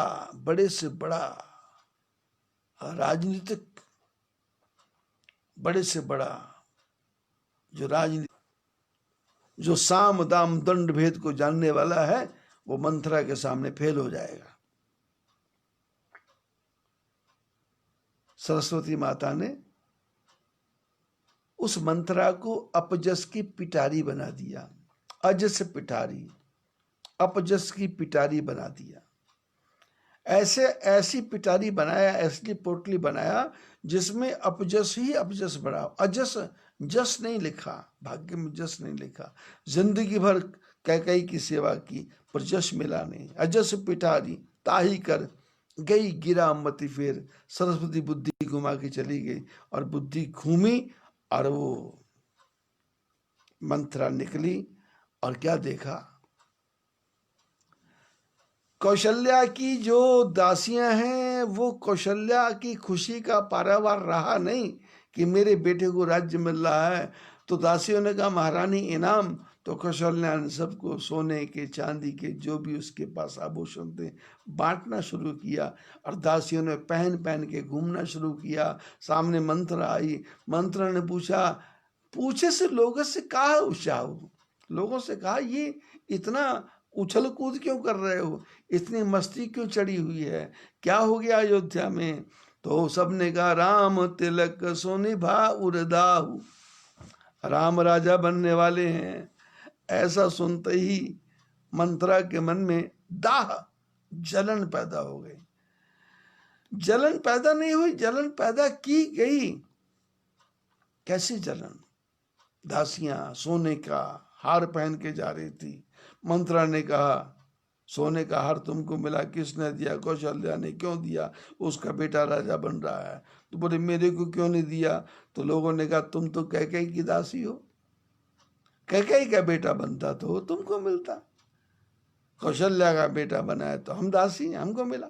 [SPEAKER 1] राजनीतिक, बड़े से बड़ा जो राजनीति, जो साम दाम दंड भेद को जानने वाला है, वो मंथरा के सामने फेल हो जाएगा। सरस्वती माता ने उस मंथरा को अपजस की पिटारी बना दिया। अजस पिटारी, अपजस की पिटारी बना दिया। ऐसी पिटारी बनाया, ऐसी पोटली बनाया जिसमें अपजस ही अपजस बड़ा। अजस, जस नहीं लिखा, भाग्य में जस नहीं लिखा। जिंदगी भर कैकेयी की सेवा की पर जस मिला नहीं। अजस पिटारी ताही कर गई गिरा मति फेर। सरस्वती बुद्धि घुमा के चली गई और बुद्धि घूमी और वो मंथरा निकली और क्या देखा? कौशल्या की जो दासियां हैं वो कौशल्या की खुशी का पारावार रहा नहीं कि मेरे बेटे को राज्य मिल रहा है। तो दासियों ने कहा महारानी इनाम। तो कौशल्या ने सबको सोने के चांदी के जो भी उसके पास आभूषण थे बांटना शुरू किया और दासियों ने पहन पहन के घूमना शुरू किया। सामने मंथरा आई। मंथरा ने पूछे से लोगों से कहा उत्साह, लोगों से कहा ये इतना उछल कूद क्यों कर रहे हो, इतनी मस्ती क्यों चढ़ी हुई है, क्या हो गया अयोध्या में? तो सबने कहा राम तिलक सोनी भा उरदाहु, राम राजा बनने वाले हैं। ऐसा सुनते ही मंथरा के मन में दाह, जलन पैदा हो गई। जलन पैदा नहीं हुई, जलन पैदा की गई। कैसी जलन? दासियां सोने का हार पहन के जा रही थी। मंथरा ने कहा सोने का हार तुमको मिला, किसने दिया? कौशल्या ने। क्यों दिया? उसका बेटा राजा बन रहा है। तो बोले मेरे को क्यों नहीं दिया? तो लोगों ने कहा तुम तो कैकेयी की दासी हो, कैकेयी का बेटा बनता तो तुमको मिलता, कौशल्या का बेटा बनाया तो हम दासी, हमको मिला।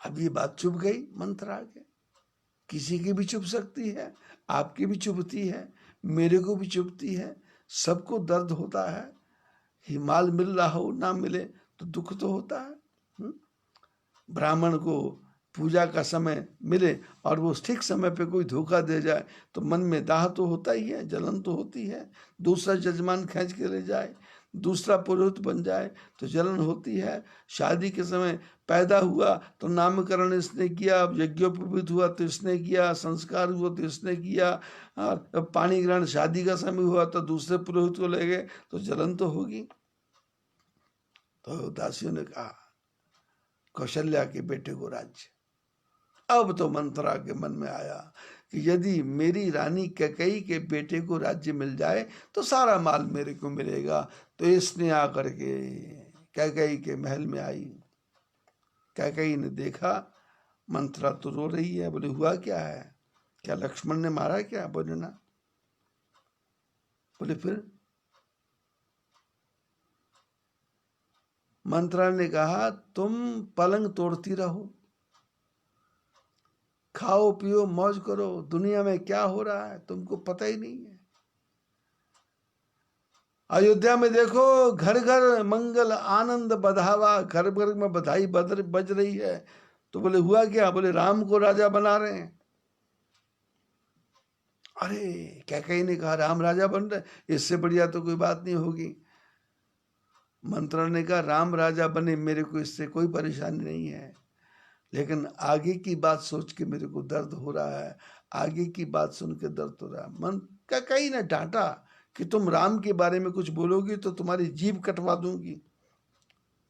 [SPEAKER 1] अब ये बात चुभ गई मंथरा के। किसी की भी चुभ सकती है, आपकी भी चुभती है, मेरे को भी चुभती है, सबको दर्द होता है। हिमाल मिल रहा हो ना मिले तो दुख तो होता है। ब्राह्मण को पूजा का समय मिले और वो ठीक समय पे कोई धोखा दे जाए तो मन में दाह तो होता ही है, जलन तो होती है। दूसरा जजमान खींच के ले जाए, दूसरा पुरोहित बन जाए तो जलन होती है। शादी के समय पैदा हुआ तो नामकरण इसने किया, यज्ञोपवीत हुआ तो इसने किया, संस्कार हुआ तो इसने किया, और पानी ग्रहण शादी का समय हुआ तो दूसरे पुरोहित को ले गए तो जलन तो होगी। तो दासियों ने कहा कौशल्या के बेटे को राज्य। अब तो मंथरा के मन में आया कि यदि मेरी रानी कैकेयी के बेटे को राज्य मिल जाए तो सारा माल मेरे को मिलेगा। तो इसने आकर के कैकेयी के महल में आई। कैकेयी ने देखा मंत्रा तो रो रही है। बोले हुआ क्या है, क्या लक्ष्मण ने मारा क्या? बोले ना। बोले फिर? मंत्रा ने कहा तुम पलंग तोड़ती रहो, खाओ पियो मौज करो, दुनिया में क्या हो रहा है तुमको पता ही नहीं है। अयोध्या में देखो घर घर मंगल आनंद बधावा, घर घर में बधाई बज रही है। तो बोले हुआ क्या? बोले राम को राजा बना रहे हैं। अरे कैकेयी ने कहा राम राजा बन रहे, इससे बढ़िया तो कोई बात नहीं होगी। मंत्रा ने कहा राम राजा बने, मेरे को इससे कोई परेशानी नहीं है, लेकिन आगे की बात सोच के मेरे को दर्द हो रहा है, आगे की बात सुन के दर्द हो रहा है। मन कैकेयी ने डांटा कि तुम राम के बारे में कुछ बोलोगी तो तुम्हारी जीभ कटवा दूंगी।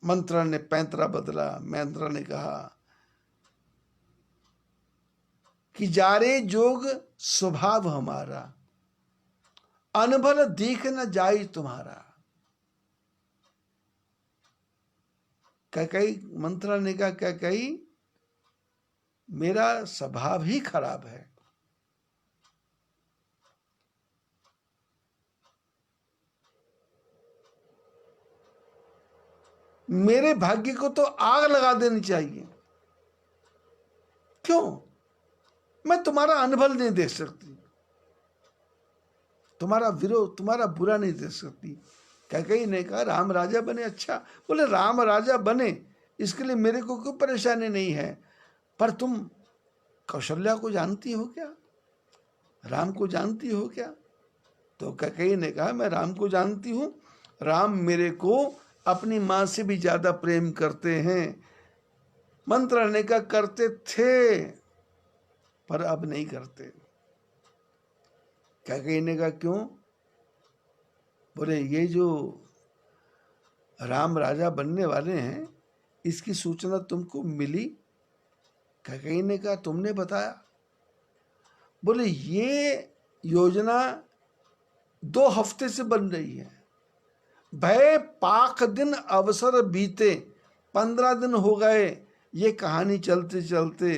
[SPEAKER 1] मंत्रा ने पैंतरा बदला। मंत्रा ने कहा कि जारे जोग स्वभाव हमारा, अनभल देख न जाई तुम्हारा। कैकेयी, मंत्रा ने कहा कैकेयी मेरा स्वभाव ही खराब है, मेरे भाग्य को तो आग लगा देनी चाहिए। क्यों? मैं तुम्हारा अनबल नहीं देख सकती, तुम्हारा विरोध, तुम्हारा बुरा नहीं देख सकती। कैकेयी ने कहा राम राजा बने। अच्छा। बोले राम राजा बने इसके लिए मेरे को कोई परेशानी नहीं है, पर तुम कौशल्या को जानती हो क्या? राम को जानती हो क्या? तो कैकेयी ने कहा मैं राम को जानती हूं, राम मेरे को अपनी मां से भी ज्यादा प्रेम करते हैं। मंत्रा ने कहा करते थे पर अब नहीं करते। कैकेयी ने कहा क्यों? बोले ये जो राम राजा बनने वाले हैं इसकी सूचना तुमको मिली? कैकेयी ने कहा तुमने बताया। बोले ये योजना 2 हफ्ते से बन रही है, भय पाख दिन अवसर बीते, 15 दिन हो गए ये कहानी चलते चलते,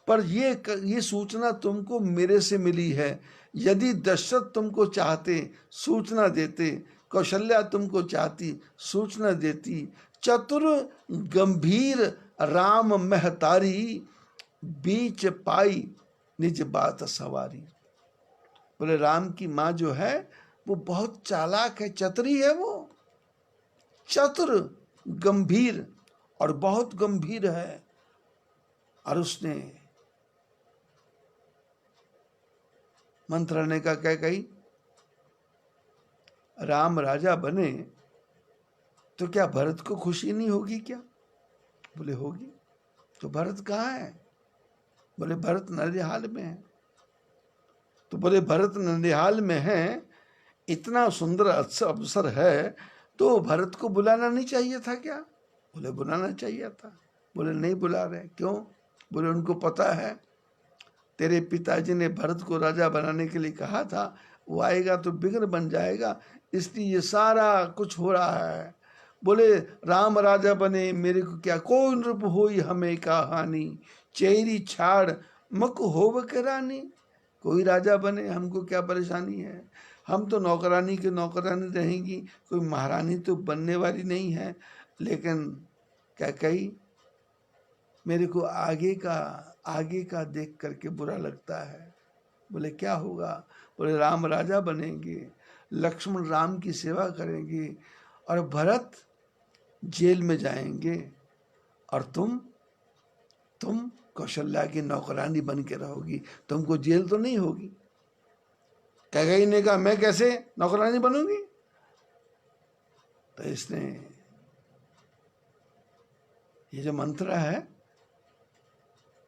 [SPEAKER 1] पर ये सूचना तुमको मेरे से मिली है। यदि दशरथ तुमको चाहते सूचना देते, कौशल्या तुमको चाहती सूचना देती, चतुर गंभीर राम महतारी, बीच पाई निज बात सवारी। बोले राम की माँ जो है वो बहुत चालाक है, चतुरी है, वो चतुर गंभीर और बहुत गंभीर है। और उसने मंत्रा ने कहा कैकेयी राम राजा बने तो क्या भरत को खुशी नहीं होगी क्या? बोले होगी। तो भरत कहाँ है? बोले भरत ननिहाल में है। तो बोले भरत ननिहाल में है, इतना सुंदर अच्छा अवसर है तो भरत को बुलाना नहीं चाहिए था क्या? बोले बुलाना चाहिए था। बोले नहीं बुला रहे। क्यों? बोले उनको पता है तेरे पिताजी ने भरत को राजा बनाने के लिए कहा था, वो आएगा तो बिगड़ बन जाएगा, इसलिए ये सारा कुछ हो रहा है। बोले राम राजा बने मेरे को क्या, कोई नृप होई हमें कहानी, चेरी छाड़ मक होव के रानी। कोई राजा बने हमको क्या परेशानी है, हम तो नौकरानी के नौकरानी रहेंगी, कोई महारानी तो बनने वाली नहीं है। लेकिन कैकेयी मेरे को आगे का देख करके बुरा लगता है। बोले क्या होगा? बोले राम राजा बनेंगे, लक्ष्मण राम की सेवा करेंगे और भरत जेल में जाएंगे और तुम कौशल्या की नौकरानी बन के रहोगी, तुमको जेल तो नहीं होगी। कैकेयी ने कहा मैं कैसे नौकरानी बनूंगी? तो इसने ये जो मंत्र है,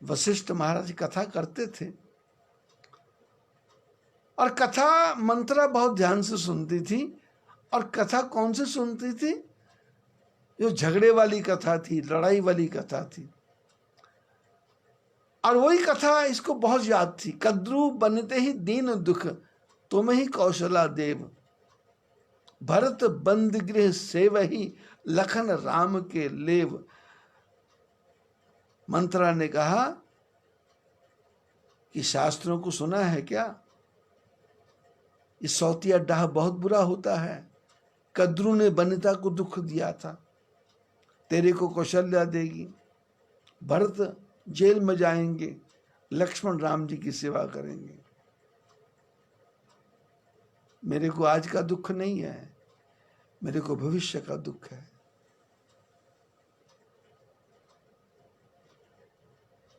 [SPEAKER 1] वशिष्ठ महाराज कथा करते थे और कथा मंत्रा बहुत ध्यान से सुनती थी। और कथा कौन से सुनती थी? जो झगड़े वाली कथा थी, लड़ाई वाली कथा थी। और वही कथा इसको बहुत याद थी। कद्रू बनते ही दीन दुख, तुम ही कौशला देव, भरत बंद गृह सेवही, लखन राम के लेव। मंत्रा ने कहा कि शास्त्रों को सुना है क्या? ये सौतिया डाह बहुत बुरा होता है। कद्रू ने वनिता को दुख दिया था, तेरे को कौशल्या देगी। भरत जेल में जाएंगे, लक्ष्मण राम जी की सेवा करेंगे। मेरे को आज का दुख नहीं है, मेरे को भविष्य का दुख है।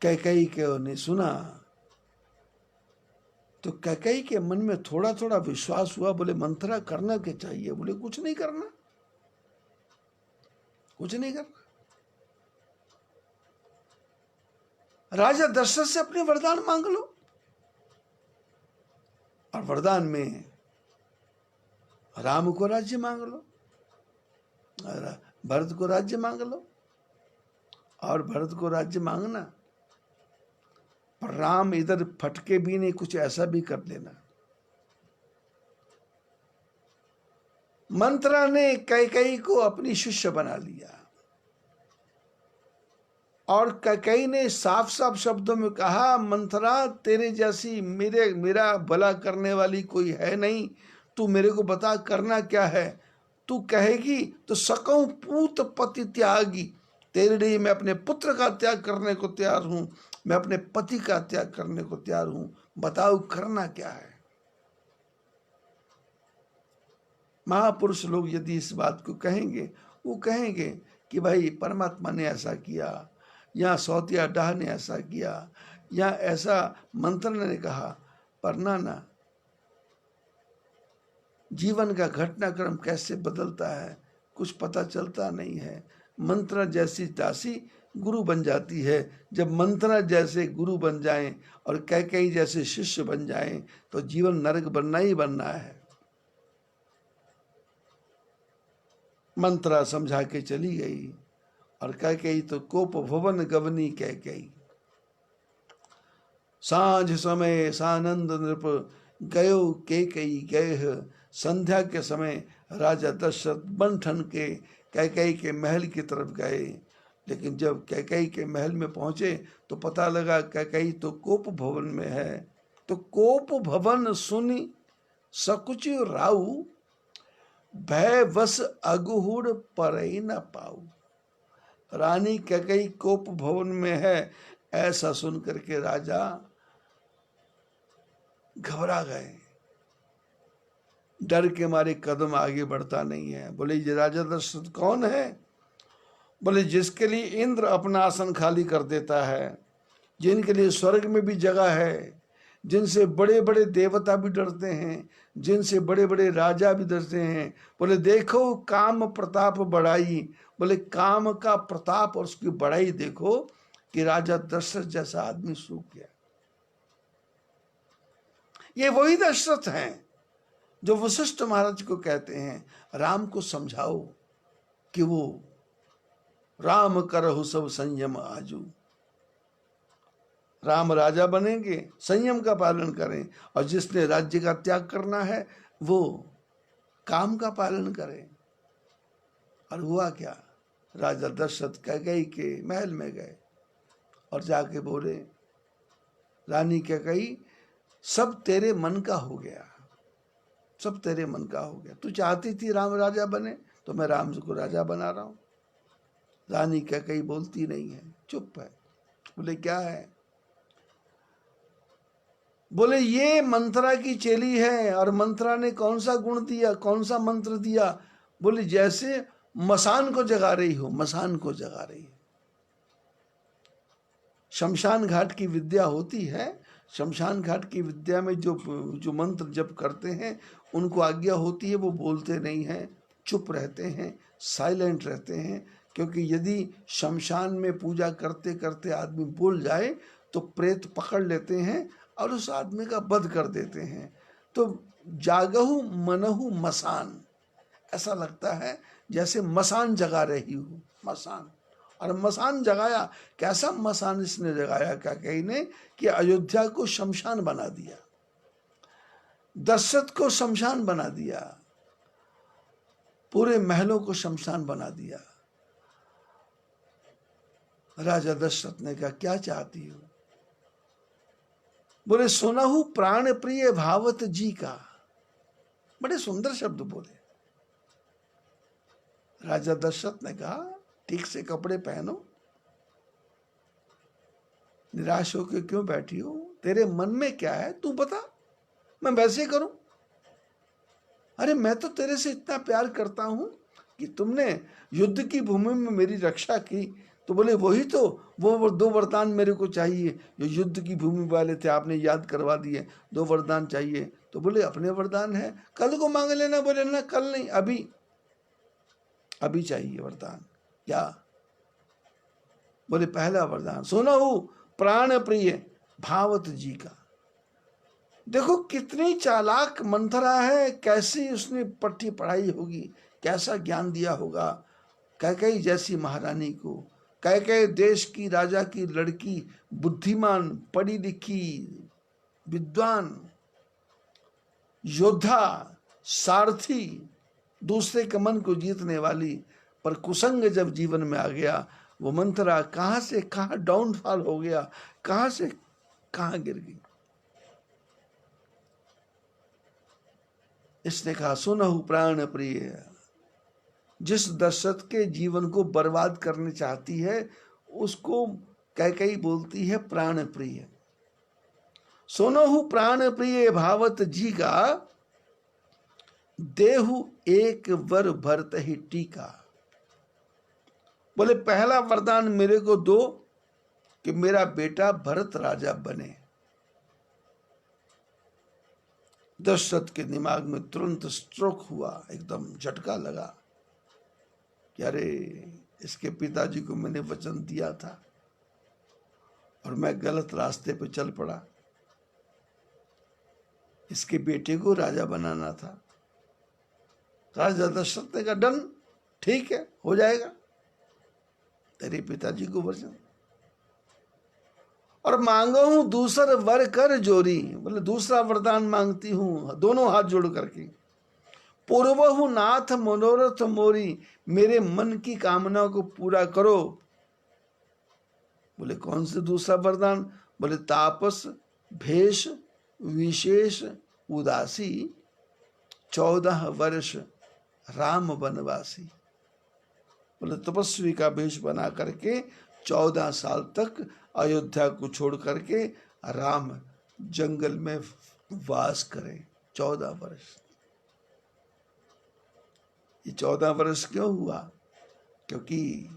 [SPEAKER 1] कैकेयी के ने सुना तो कैकेयी के मन में थोड़ा थोड़ा विश्वास हुआ। बोले मंथरा करना क्या चाहिए? बोले कुछ नहीं करना, कुछ नहीं करना। राजा दशरथ से अपने वरदान मांग लो, और वरदान में राम को राज्य मांग लो, भरत को राज्य मांग लो। और भरत को राज्य मांगना, पर राम इधर फटके भी नहीं, कुछ ऐसा भी कर देना। मंत्रा ने कैकेयी को अपनी शिष्य बना लिया, और कैकेयी ने साफ साफ शब्दों में कहा, मंथरा तेरे जैसी मेरा भला करने वाली कोई है नहीं, तू मेरे को बता करना क्या है। तू कहेगी तो सकऊं पूत पति त्यागी, तेरे लिए मैं अपने पुत्र का त्याग करने को तैयार हूं, मैं अपने पति का त्याग करने को तैयार हूं, बताओ करना क्या है। महापुरुष लोग यदि इस बात को कहेंगे, वो कहेंगे कि भाई परमात्मा ने ऐसा किया, या सौतिया डाह ने ऐसा किया, या ऐसा मंत्र ने कहा। पर ना, जीवन का घटनाक्रम कैसे बदलता है कुछ पता चलता नहीं है। मंत्र जैसी दासी गुरु बन जाती है। जब मंत्र जैसे गुरु बन जाएं और कैकेयी जैसे शिष्य बन जाएं तो जीवन नरक बनना ही बनना है। मंत्रा समझा के चली गई, और कैकेयी तो कोप भवन गवनी कैकेयी। सांझ समय सानंद नृप गयो केकई गए। संध्या के समय राजा दशरथ बन ठन के कैकेयी के महल की तरफ गए। लेकिन जब कैकेयी के महल में पहुंचे तो पता लगा कैकेयी तो कोप भवन में है। तो कोप भवन सुनी सकुच राऊ, भय वश अगुहुड़ परई न पाऊ। रानी कैकेयी कोप भवन में है, ऐसा सुन करके राजा घबरा गए, डर के मारे कदम आगे बढ़ता नहीं है। बोले ये राजा दशरथ कौन है? बोले जिसके लिए इंद्र अपना आसन खाली कर देता है, जिनके लिए स्वर्ग में भी जगह है, जिनसे बड़े बड़े देवता भी डरते हैं, जिनसे बड़े बड़े राजा भी डरते हैं। बोले देखो काम प्रताप बढ़ाई। बोले काम का प्रताप और उसकी बढ़ाई देखो कि राजा दशरथ जैसा आदमी सूख गया। ये वही दशरथ हैं जो वशिष्ठ महाराज को कहते हैं, राम को समझाओ कि वो राम करहु सब संयम आजू। राम राजा बनेंगे, संयम का पालन करें, और जिसने राज्य का त्याग करना है वो काम का पालन करें। और हुआ क्या? राजा दशरथ कैकेयी के महल में गए और जाके बोले, रानी कैकेयी सब तेरे मन का हो गया, सब तेरे मन का हो गया। तू चाहती थी राम राजा बने तो मैं राम को राजा बना रहा हूं। रानी कैकेयी बोलती नहीं है, चुप है। बोले क्या है? बोले ये मंत्रा की चेली है, और मंत्रा ने कौन सा गुण दिया, कौन सा मंत्र दिया? बोले जैसे मसान को जगा रही हो, मसान को जगा रही है। शमशान घाट की विद्या होती है, शमशान घाट की विद्या में जो मंत्र जप करते हैं उनको आज्ञा होती है, वो बोलते नहीं हैं, चुप रहते हैं, साइलेंट रहते हैं। क्योंकि यदि शमशान में पूजा करते करते आदमी बोल जाए तो प्रेत पकड़ लेते हैं और उस आदमी का वध कर देते हैं। तो जागहु मनहु मसान, ऐसा लगता है जैसे मसान जगा रही हो, मसान। और मसान जगाया, कैसा मसान इसने जगाया कैकेयी ने कि अयोध्या को शमशान बना दिया, दशरथ को शमशान बना दिया, पूरे महलों को शमशान बना दिया। राजा दशरथ ने कहा क्या चाहती हो? बोले सुनहु प्राण प्रिय भावत जी का। बड़े सुंदर शब्द बोले। राजा दशरथ ने कहा ठीक से कपड़े पहनो, निराश होकर क्यों बैठी हो, तेरे मन में क्या है तू बता, मैं वैसे करूं। अरे मैं तो तेरे से इतना प्यार करता हूं कि तुमने युद्ध की भूमि में मेरी रक्षा की। तो बोले वही तो, वो 2 वरदान मेरे को चाहिए जो युद्ध की भूमि वाले थे, आपने याद करवा दिए। 2 वरदान चाहिए। तो बोले अपने वरदान है, कल को मांग लेना। बोले ना कल नहीं, अभी अभी चाहिए वरदान। क्या? बोले पहला वरदान सुनहु प्राण प्रिय भावत जी का। देखो कितनी चालाक मंथरा है, कैसी उसने पट्टी पढ़ाई होगी, कैसा ज्ञान दिया होगा कैकेयी जैसी महारानी को। कैकेयी देश की राजा की लड़की, बुद्धिमान, पढ़ी लिखी, विद्वान, योद्धा, सारथी, दूसरे के मन को जीतने वाली। पर कुसंग जब जीवन में आ गया, वो मंथरा कहां से कहां डाउनफॉल हो गया, कहां से कहां गिर गई। इसने कहा सुनहु प्राण प्रिय। जिस दशरथ के जीवन को बर्बाद करने चाहती है उसको कैकेयी बोलती है प्राण प्रिय। सुनहु प्राण प्रिय भावत जी का, देहु एक वर भरत ही टीका। बोले पहला वरदान मेरे को दो कि मेरा बेटा भरत राजा बने। दशरथ के दिमाग में तुरंत स्ट्रोक हुआ, एकदम झटका लगा कि अरे इसके पिताजी को मैंने वचन दिया था और मैं गलत रास्ते पर चल पड़ा। इसके बेटे को राजा बनाना था। राजा दशरथ ने कहा डन, ठीक है, हो जाएगा, तेरे पिताजी को वचन। और मांगो हूं दूसर वर कर जोरी। बोले दूसरा वरदान मांगती हूं, दोनों हाथ जोड़ करके। पूर्वहु नाथ मनोरथ मोरी, मेरे मन की कामना को पूरा करो। बोले कौन से दूसरा वरदान? बोले तापस भेष विशेष उदासी, 14 वर्ष राम वनवासी। बोले तपस्वी का भेष बना करके 14 साल तक अयोध्या को छोड़ करके राम जंगल में वास करें। 14 वर्ष। ये 14 वर्ष क्यों हुआ? क्योंकि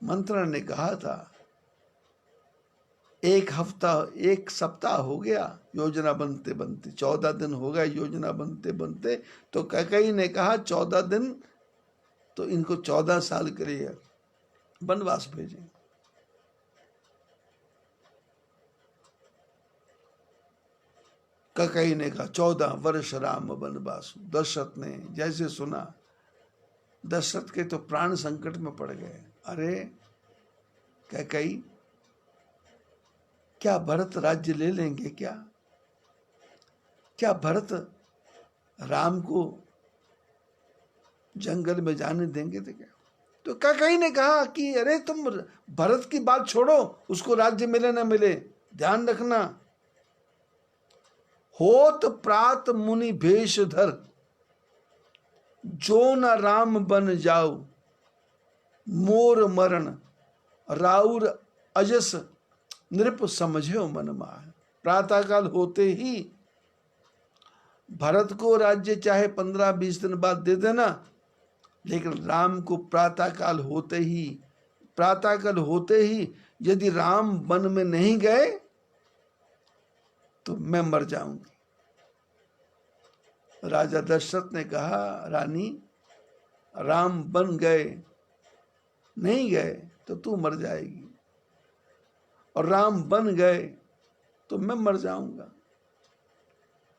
[SPEAKER 1] मंत्रा ने कहा था एक सप्ताह हो गया योजना बनते बनते, 14 दिन हो गए योजना बनते बनते। तो कैकेयी ने कहा 14 दिन तो इनको 14 साल के लिए वनवास भेजें। कैकेयी ने कहा 14 वर्ष राम वनवास। दशरथ ने जैसे सुना, दशरथ के तो प्राण संकट में पड़ गए। अरे कैकेयी, क्या भरत राज्य ले लेंगे? क्या भरत राम को जंगल में जाने देंगे? तो क्या? तो कैकेयी ने कहा कि अरे तुम भरत की बात छोड़ो, उसको राज्य मिले ना मिले, ध्यान रखना। होत प्रात मुनि भेष धर, जो न राम बन जाओ, मोर मरण राउर अजस नृप समझो मन माह। प्रातःकाल होते ही भरत को राज्य चाहे 15-20 दिन बाद दे देना, लेकिन राम को प्रातःकाल होते ही यदि राम वन में नहीं गए तो मैं मर जाऊंगी। राजा दशरथ ने कहा रानी, राम बन गए, नहीं गए तो तू मर जाएगी, और राम बन गए तो मैं मर जाऊंगा।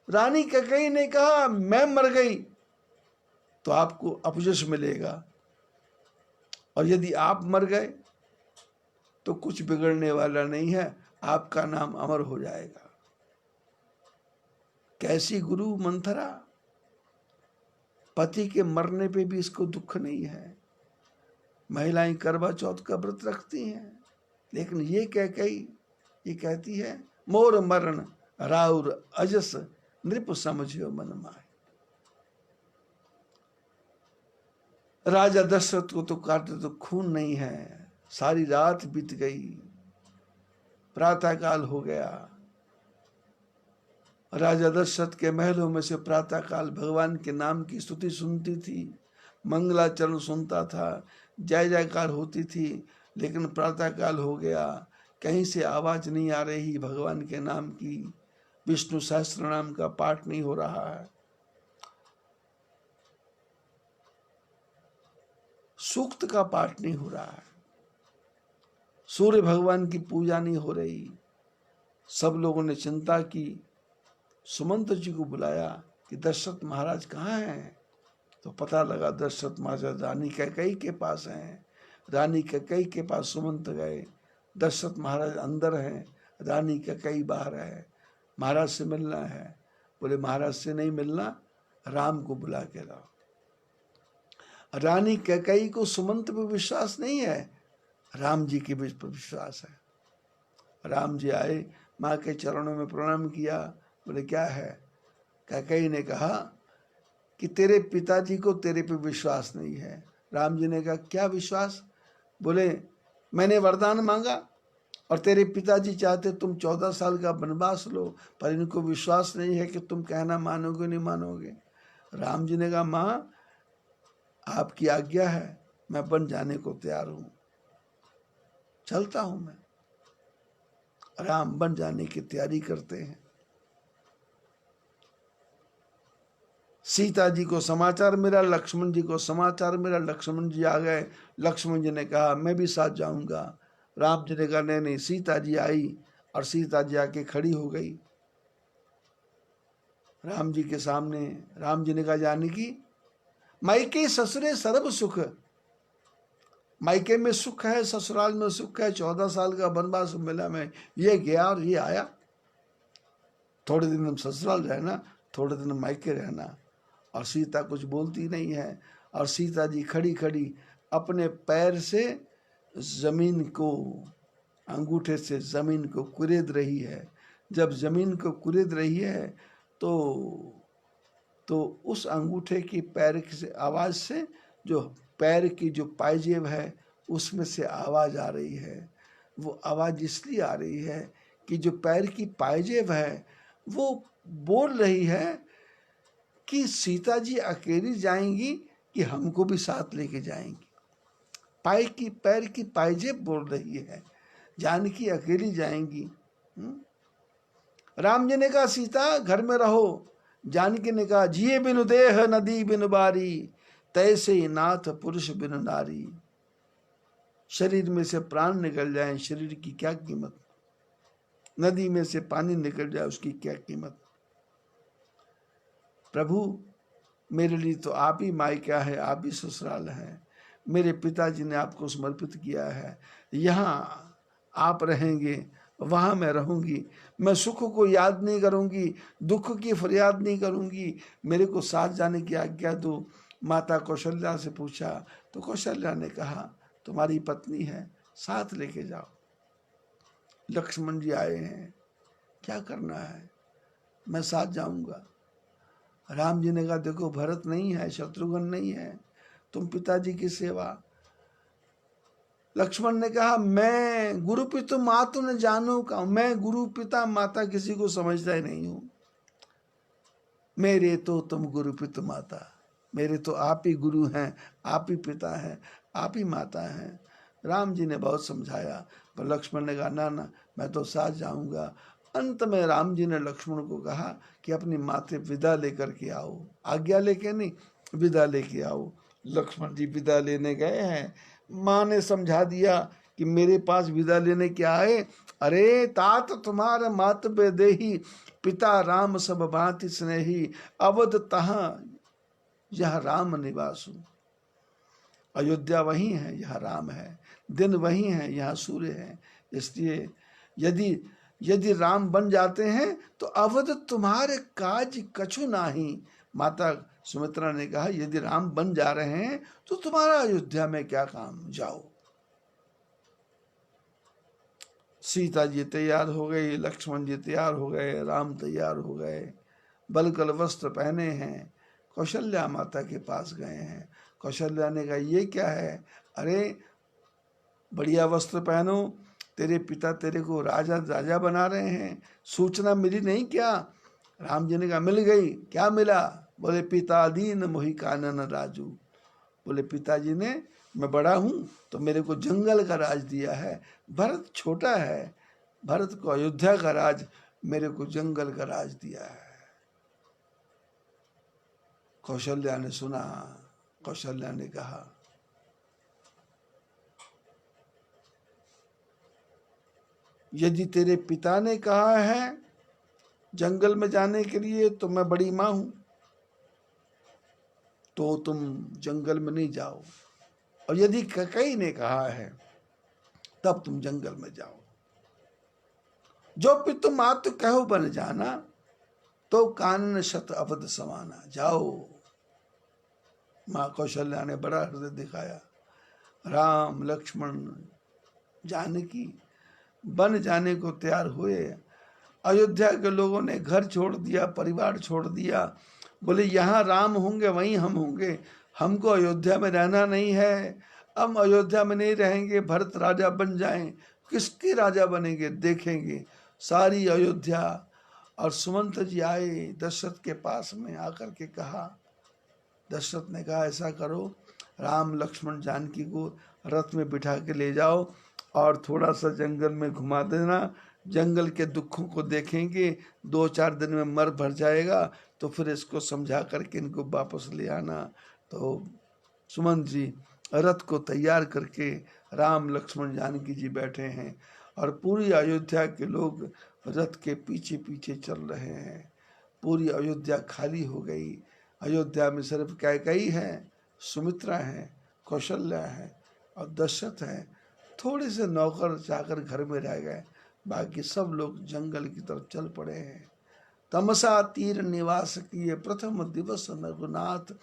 [SPEAKER 1] रानी कैकेयी ने कहा मैं मर गई तो आपको अपयश मिलेगा, और यदि आप मर गए तो कुछ बिगड़ने वाला नहीं है, आपका नाम अमर हो जाएगा। कैसी गुरु मंथरा, पति के मरने पे भी इसको दुख नहीं है। महिलाएं करवा चौथ का व्रत रखती हैं, लेकिन ये कैकेयी ये कहती है मोर मरण राउर अजस नृप समझियो मन माय। राजा दशरथ को तो काटे तो खून नहीं है। सारी रात बीत गई, प्रातः काल हो गया। राजा दशरथ के महलों में से प्रातः काल भगवान के नाम की स्तुति सुनती थी, मंगलाचरण सुनता था, जय जयकार होती थी। लेकिन प्रातः काल हो गया, कहीं से आवाज नहीं आ रही भगवान के नाम की, विष्णु सहस्त्र नाम का पाठ नहीं हो रहा है, सूक्त का पाठ नहीं हो रहा है, सूर्य भगवान की पूजा नहीं हो रही। सब लोगों ने चिंता की, सुमंत जी को बुलाया कि दशरथ महाराज कहाँ हैं। तो पता लगा दशरथ महाराज रानी कैकेयी के पास हैं। रानी कैकेयी के पास सुमंत गए, दशरथ महाराज अंदर हैं, रानी कैकेयी बाहर है, महाराज से मिलना है। बोले महाराज से नहीं मिलना, राम को बुला के लाओ। रानी कैकेयी को सुमंत पर विश्वास नहीं है, राम जी के पर विश्वास है। राम जी आए, माँ के चरणों में प्रणाम किया। बोले क्या है? कैकेयी ने कहा कि तेरे पिताजी को तेरे पे विश्वास नहीं है। राम जी ने कहा क्या विश्वास? बोले मैंने वरदान मांगा और तेरे पिताजी चाहते तुम 14 साल का वनवास लो, पर इनको विश्वास नहीं है कि तुम कहना मानोगे नहीं मानोगे। राम जी ने कहा माँ आपकी आज्ञा है, मैं बन जाने को तैयार हूं, चलता हूं मैं। राम बन जाने की तैयारी करते हैं। सीता जी को समाचार मिला, लक्ष्मण जी को समाचार मिला। लक्ष्मण जी आ गए। लक्ष्मण जी ने कहा मैं भी साथ जाऊंगा। राम जी ने कहा नहीं नहीं। सीता जी आई और सीता जी आके खड़ी हो गई राम जी के सामने। राम जी ने कहा जानकी मायके ससुरे सर्व सुख, मायके में सुख है, ससुराल में सुख है। 14 साल का वनवास मिला, मैं ये गया और ये आया। थोड़े दिन हम ससुराल रहना, थोड़े दिन मायके रहना। और सीता कुछ बोलती नहीं है। और सीता जी खड़ी खड़ी अपने पैर से जमीन को, अंगूठे से जमीन को कुरेद रही है। जब जमीन को कुरेद रही है तो उस अंगूठे की पैर से आवाज से जो पैर की जो पायजेब है उसमें से आवाज आ रही है। वो आवाज इसलिए आ रही है कि जो पैर की पायजेब है वो बोल रही है कि सीता जी अकेली जाएंगी कि हमको भी साथ लेके जाएंगी। पैर की पायजेब बोल रही है, जानकी अकेली जाएंगी। राम जी ने कहा सीता घर में रहो। जानकी ने कहा जिए बिनु देह नदी बिनु बारी, तैसे नाथ पुरुष बिनु नारी। शरीर में से प्राण निकल जाए, शरीर की क्या कीमत? नदी में से पानी निकल जाए, उसकी क्या कीमत? प्रभु मेरे लिए तो आप ही मायका है, आप ही ससुराल है। मेरे पिताजी ने आपको समर्पित किया है। यहाँ आप रहेंगे, वहाँ मैं रहूंगी। मैं सुख को याद नहीं करूंगी, दुख की फरियाद नहीं करूंगी। मेरे को साथ जाने की आज्ञा दो। माता कौशल्या से पूछा तो कौशल्या ने कहा तुम्हारी पत्नी है, साथ लेके जाओ। लक्ष्मण जी आए हैं, क्या करना है? मैं साथ जाऊंगा। राम जी ने कहा देखो भरत नहीं है, शत्रुघ्न नहीं है, तुम पिताजी की सेवा। लक्ष्मण ने कहा मैं गुरु पिता मातु न जानू का, मैं गुरु पिता माता किसी को समझता ही नहीं हूं। मेरे तो तुम गुरु पिता माता, मेरे तो आप ही गुरु हैं, आप ही पिता हैं, आप ही माता हैं। राम जी ने बहुत समझाया पर लक्ष्मण ने कहा ना ना मैं तो साथ जाऊंगा। अंत में राम जी ने लक्ष्मण को कहा कि अपनी माते विदा लेकर के आओ, आज्ञा लेके नहीं, विदा लेके आओ। लक्ष्मण जी विदा लेने गए हैं। माँ ने समझा दिया कि मेरे पास विदा लेने क्या आए? अरे तात तुम्हारे मात बेदेही, पिता राम सब भांति स्नेही, अवध तहाँ यह राम निवासु। अयोध्या वही है, यह राम है। दिन वही है, यहाँ सूर्य है। इसलिए यदि राम बन जाते हैं तो अवध तुम्हारे काज कछु नाही। माता सुमित्रा ने कहा यदि राम बन जा रहे हैं तो तुम्हारा अयोध्या में क्या काम, जाओ। सीता जी तैयार हो गई, लक्ष्मण जी तैयार हो गए, राम तैयार हो गए, बलकल वस्त्र पहने हैं, कौशल्या माता के पास गए हैं। कौशल्या ने कहा ये क्या है? अरे बढ़िया वस्त्र पहनो, तेरे पिता तेरे को राजा राजा बना रहे हैं, सूचना मिली नहीं क्या? राम जी ने कहा मिल गई। क्या मिला? बोले पिता दीन मोहि कानन राजू। बोले पिताजी ने, मैं बड़ा हूँ तो मेरे को जंगल का राज दिया है, भरत छोटा है, भरत को अयोध्या का राज, मेरे को जंगल का राज दिया है। कौशल्या ने सुना, कौशल्या ने कहा यदि तेरे पिता ने कहा है जंगल में जाने के लिए तो मैं बड़ी माँ हूं, तो तुम जंगल में नहीं जाओ, और यदि कैकेयी ने कहा है तब तुम जंगल में जाओ। जो पितु मातु कहो बन जाना, तो कानन शत अबध समाना। जाओ। माँ कौशल्या ने बड़ा हृदय दिखाया। राम लक्ष्मण जानकी बन जाने को तैयार हुए। अयोध्या के लोगों ने घर छोड़ दिया, परिवार छोड़ दिया, बोले यहाँ राम होंगे वहीं हम होंगे, हमको अयोध्या में रहना नहीं है, हम अयोध्या में नहीं रहेंगे, भरत राजा बन जाएं, किसके राजा बनेंगे देखेंगे। सारी अयोध्या। और सुमंत जी आए दशरथ के पास में, आकर के कहा, दशरथ ने कहा ऐसा करो, राम लक्ष्मण जानकी को रथ में बिठा के ले जाओ और थोड़ा सा जंगल में घुमा देना, जंगल के दुखों को देखेंगे, 2-4 दिन में मर भर जाएगा, तो फिर इसको समझा करके इनको वापस ले आना। तो सुमंत जी रथ को तैयार करके राम लक्ष्मण जानकी जी बैठे हैं और पूरी अयोध्या के लोग रथ के पीछे पीछे चल रहे हैं। पूरी अयोध्या खाली हो गई। अयोध्या में सिर्फ कैकेयी है, सुमित्रा है, कौशल्या है और दशरथ है। थोड़े से नौकर चाकर घर में रह गए, बाकी सब लोग जंगल की तरफ चल पड़े हैं। तमसा तीर निवास किए प्रथम दिवस रघुनाथ।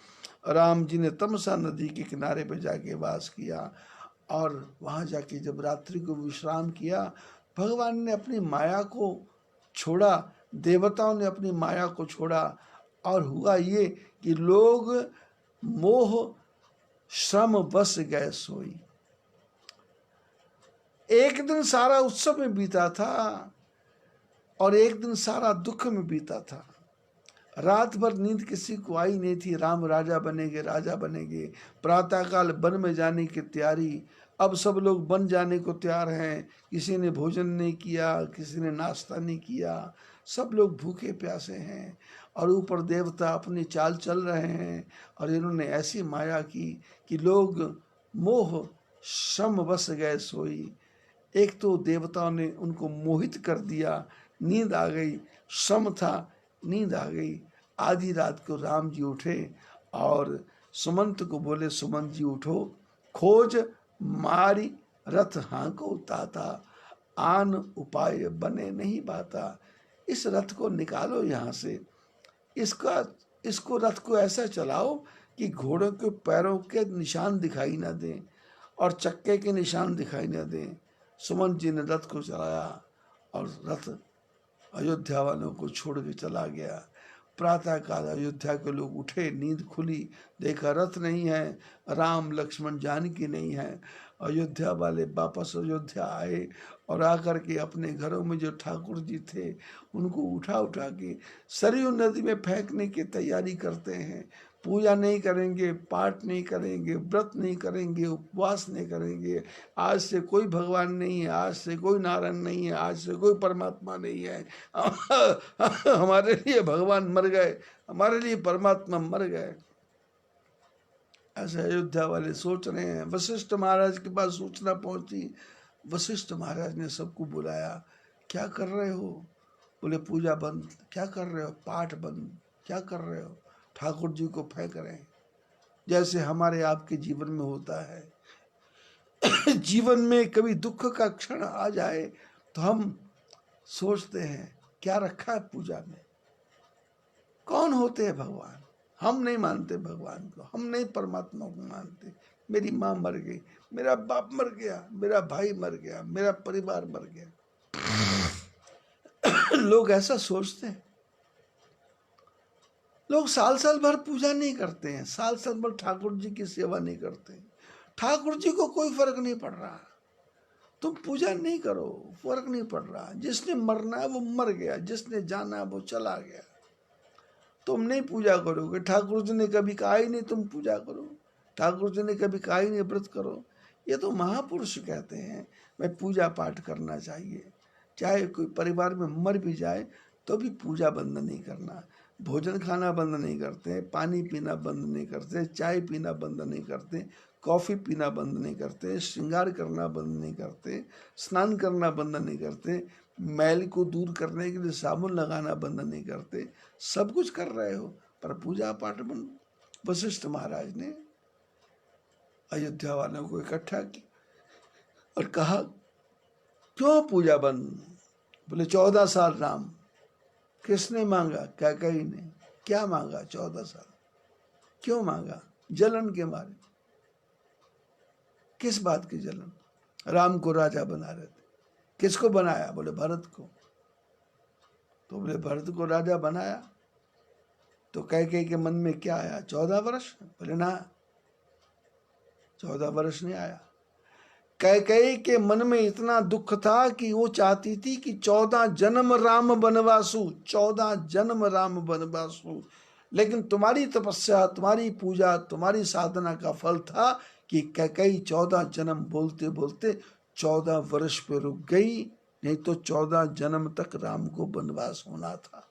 [SPEAKER 1] राम जी ने तमसा नदी के किनारे पे जाके वास किया और वहाँ जाके जब रात्रि को विश्राम किया, भगवान ने अपनी माया को छोड़ा, देवताओं ने अपनी माया को छोड़ा और हुआ ये कि लोग मोह श्रम बस गए सोई। एक दिन सारा उत्सव में बीता था और एक दिन सारा दुख में बीता था। रात भर नींद किसी को आई नहीं थी। राम राजा बनेंगे, राजा बनेंगे। प्रातःकाल वन में जाने की तैयारी, अब सब लोग वन जाने को तैयार हैं। किसी ने भोजन नहीं किया, किसी ने नाश्ता नहीं किया, सब लोग भूखे प्यासे हैं और ऊपर देवता अपनी चाल चल रहे हैं और इन्होंने ऐसी माया की कि लोग मोह श्रम बस गए सोई। एक तो देवताओं ने उनको मोहित कर दिया, नींद आ गई, श्रम था, नींद आ गई। आधी रात को राम जी उठे और सुमंत को बोले, सुमंत जी उठो, खोज मारी रथ हाँको ताता, आन उपाय बने नहीं बाता। इस रथ को निकालो यहाँ से, इसको रथ को ऐसा चलाओ कि घोड़ों के पैरों के निशान दिखाई ना दें और चक्के के निशान दिखाई ना दें। सुमंत जी ने रथ को चलाया और रथ अयोध्या वालों को छोड़ के चला गया। प्रातःकाल अयोध्या के लोग उठे, नींद खुली, देखा रथ नहीं है, राम लक्ष्मण जानकी नहीं है। अयोध्या वाले वापस अयोध्या आए और आकर के अपने घरों में जो ठाकुर जी थे उनको उठा उठा के सरयू नदी में फेंकने की तैयारी करते हैं। पूजा नहीं करेंगे, पाठ नहीं करेंगे, व्रत नहीं करेंगे, उपवास नहीं करेंगे। आज से कोई भगवान नहीं है, आज से कोई नारायण नहीं है, आज से कोई परमात्मा नहीं है। हमारे लिए भगवान मर गए, हमारे लिए परमात्मा मर गए, ऐसे अयोध्या वाले सोच रहे हैं। वशिष्ठ महाराज के पास सूचना पहुंची। वशिष्ठ महाराज ने सबको बुलाया, क्या कर रहे हो? बोले पूजा बंद। क्या कर रहे हो? पाठ बंद। क्या कर रहे हो? ठाकुर जी को फेंक रहे हैं। जैसे हमारे आपके जीवन में होता है। जीवन में कभी दुख का क्षण आ जाए तो हम सोचते हैं क्या रखा है पूजा में, कौन होते हैं भगवान। हम नहीं मानते भगवान को, हम नहीं परमात्मा को मानते। मेरी माँ मर गई, मेरा बाप मर गया, मेरा भाई मर गया, मेरा परिवार मर गया, लोग ऐसा सोचते हैं। लोग साल साल भर पूजा नहीं करते हैं, साल साल भर ठाकुर जी की सेवा नहीं करते हैं। ठाकुर जी को कोई फर्क नहीं पड़ रहा। तुम पूजा नहीं करो, फर्क नहीं पड़ रहा। जिसने मरना है वो मर गया, जिसने जाना है वो चला गया। तुम नहीं पूजा करोगे, ठाकुर जी ने कभी कहा ही नहीं तुम पूजा करो, ठाकुर जी ने कभी कहा ही नहीं व्रत करो। ये तो महापुरुष कहते हैं मैं पूजा पाठ करना चाहिए। चाहे कोई परिवार में मर भी जाए तो भी पूजा बंद नहीं करना, भोजन खाना बंद नहीं करते, पानी पीना बंद नहीं करते, चाय पीना बंद नहीं करते, कॉफ़ी पीना बंद नहीं करते, श्रृंगार करना बंद नहीं करते, स्नान करना बंद नहीं करते, मैल को दूर करने के लिए साबुन लगाना बंद नहीं करते। सब कुछ कर रहे हो पर पूजा पाठ बंद। वशिष्ठ महाराज ने अयोध्या वालों को इकट्ठा किया और कहा क्यों पूजा बंद? बोले 14 साल राम। किसने मांगा? कैकेयी ने। क्या मांगा? 14 साल। क्यों मांगा? जलन के मारे। किस बात की जलन? राम को राजा बना रहे थे। किसको बनाया? बोले भरत को। तो बोले भरत को राजा बनाया तो कैकेयी के मन में क्या आया? 14 वर्ष? बोले ना, 14 वर्ष नहीं आया। कैकेयी के मन में इतना दुख था कि वो चाहती थी कि 14 जन्म राम बनवासु, 14 जन्म राम बनवासु। लेकिन तुम्हारी तपस्या, तुम्हारी पूजा, तुम्हारी साधना का फल था कि कैकेयी 14 जन्म बोलते बोलते 14 वर्ष पे रुक गई, नहीं तो 14 जन्म तक राम को वनवास होना था।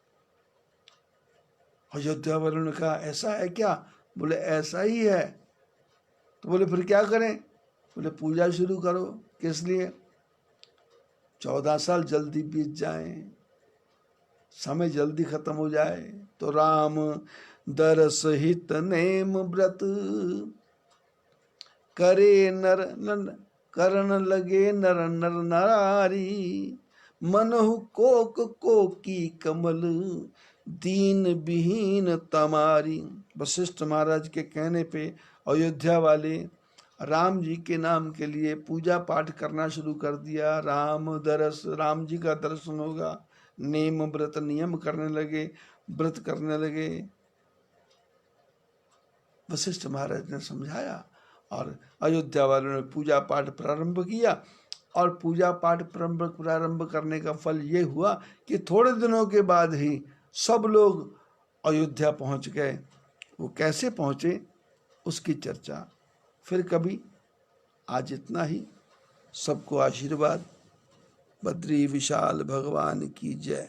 [SPEAKER 1] अयोध्या वालों ने कहा ऐसा है क्या? बोले ऐसा ही है। तो बोले फिर क्या करें? बोले पूजा शुरू करो। किस लिए? 14 साल जल्दी बीत जाए, समय जल्दी खत्म हो जाए तो राम दरस हित नेम व्रत करे नर करण लगे नर नर नारी, मनहु कोक कोकी कमल दीन विहीन तमारी। वशिष्ठ महाराज के कहने पे अयोध्या वाले राम जी के नाम के लिए पूजा पाठ करना शुरू कर दिया। राम जी का दर्शन होगा, नेम व्रत नियम करने लगे, व्रत करने लगे। वशिष्ठ महाराज ने समझाया और अयोध्या वालों ने पूजा पाठ प्रारंभ किया। और पूजा पाठ प्रारंभ करने का फल ये हुआ कि थोड़े दिनों के बाद ही सब लोग अयोध्या पहुंच गए। वो कैसे पहुंचे उसकी चर्चा फिर कभी। आज इतना ही। सबको आशीर्वाद। बद्री विशाल भगवान की जय।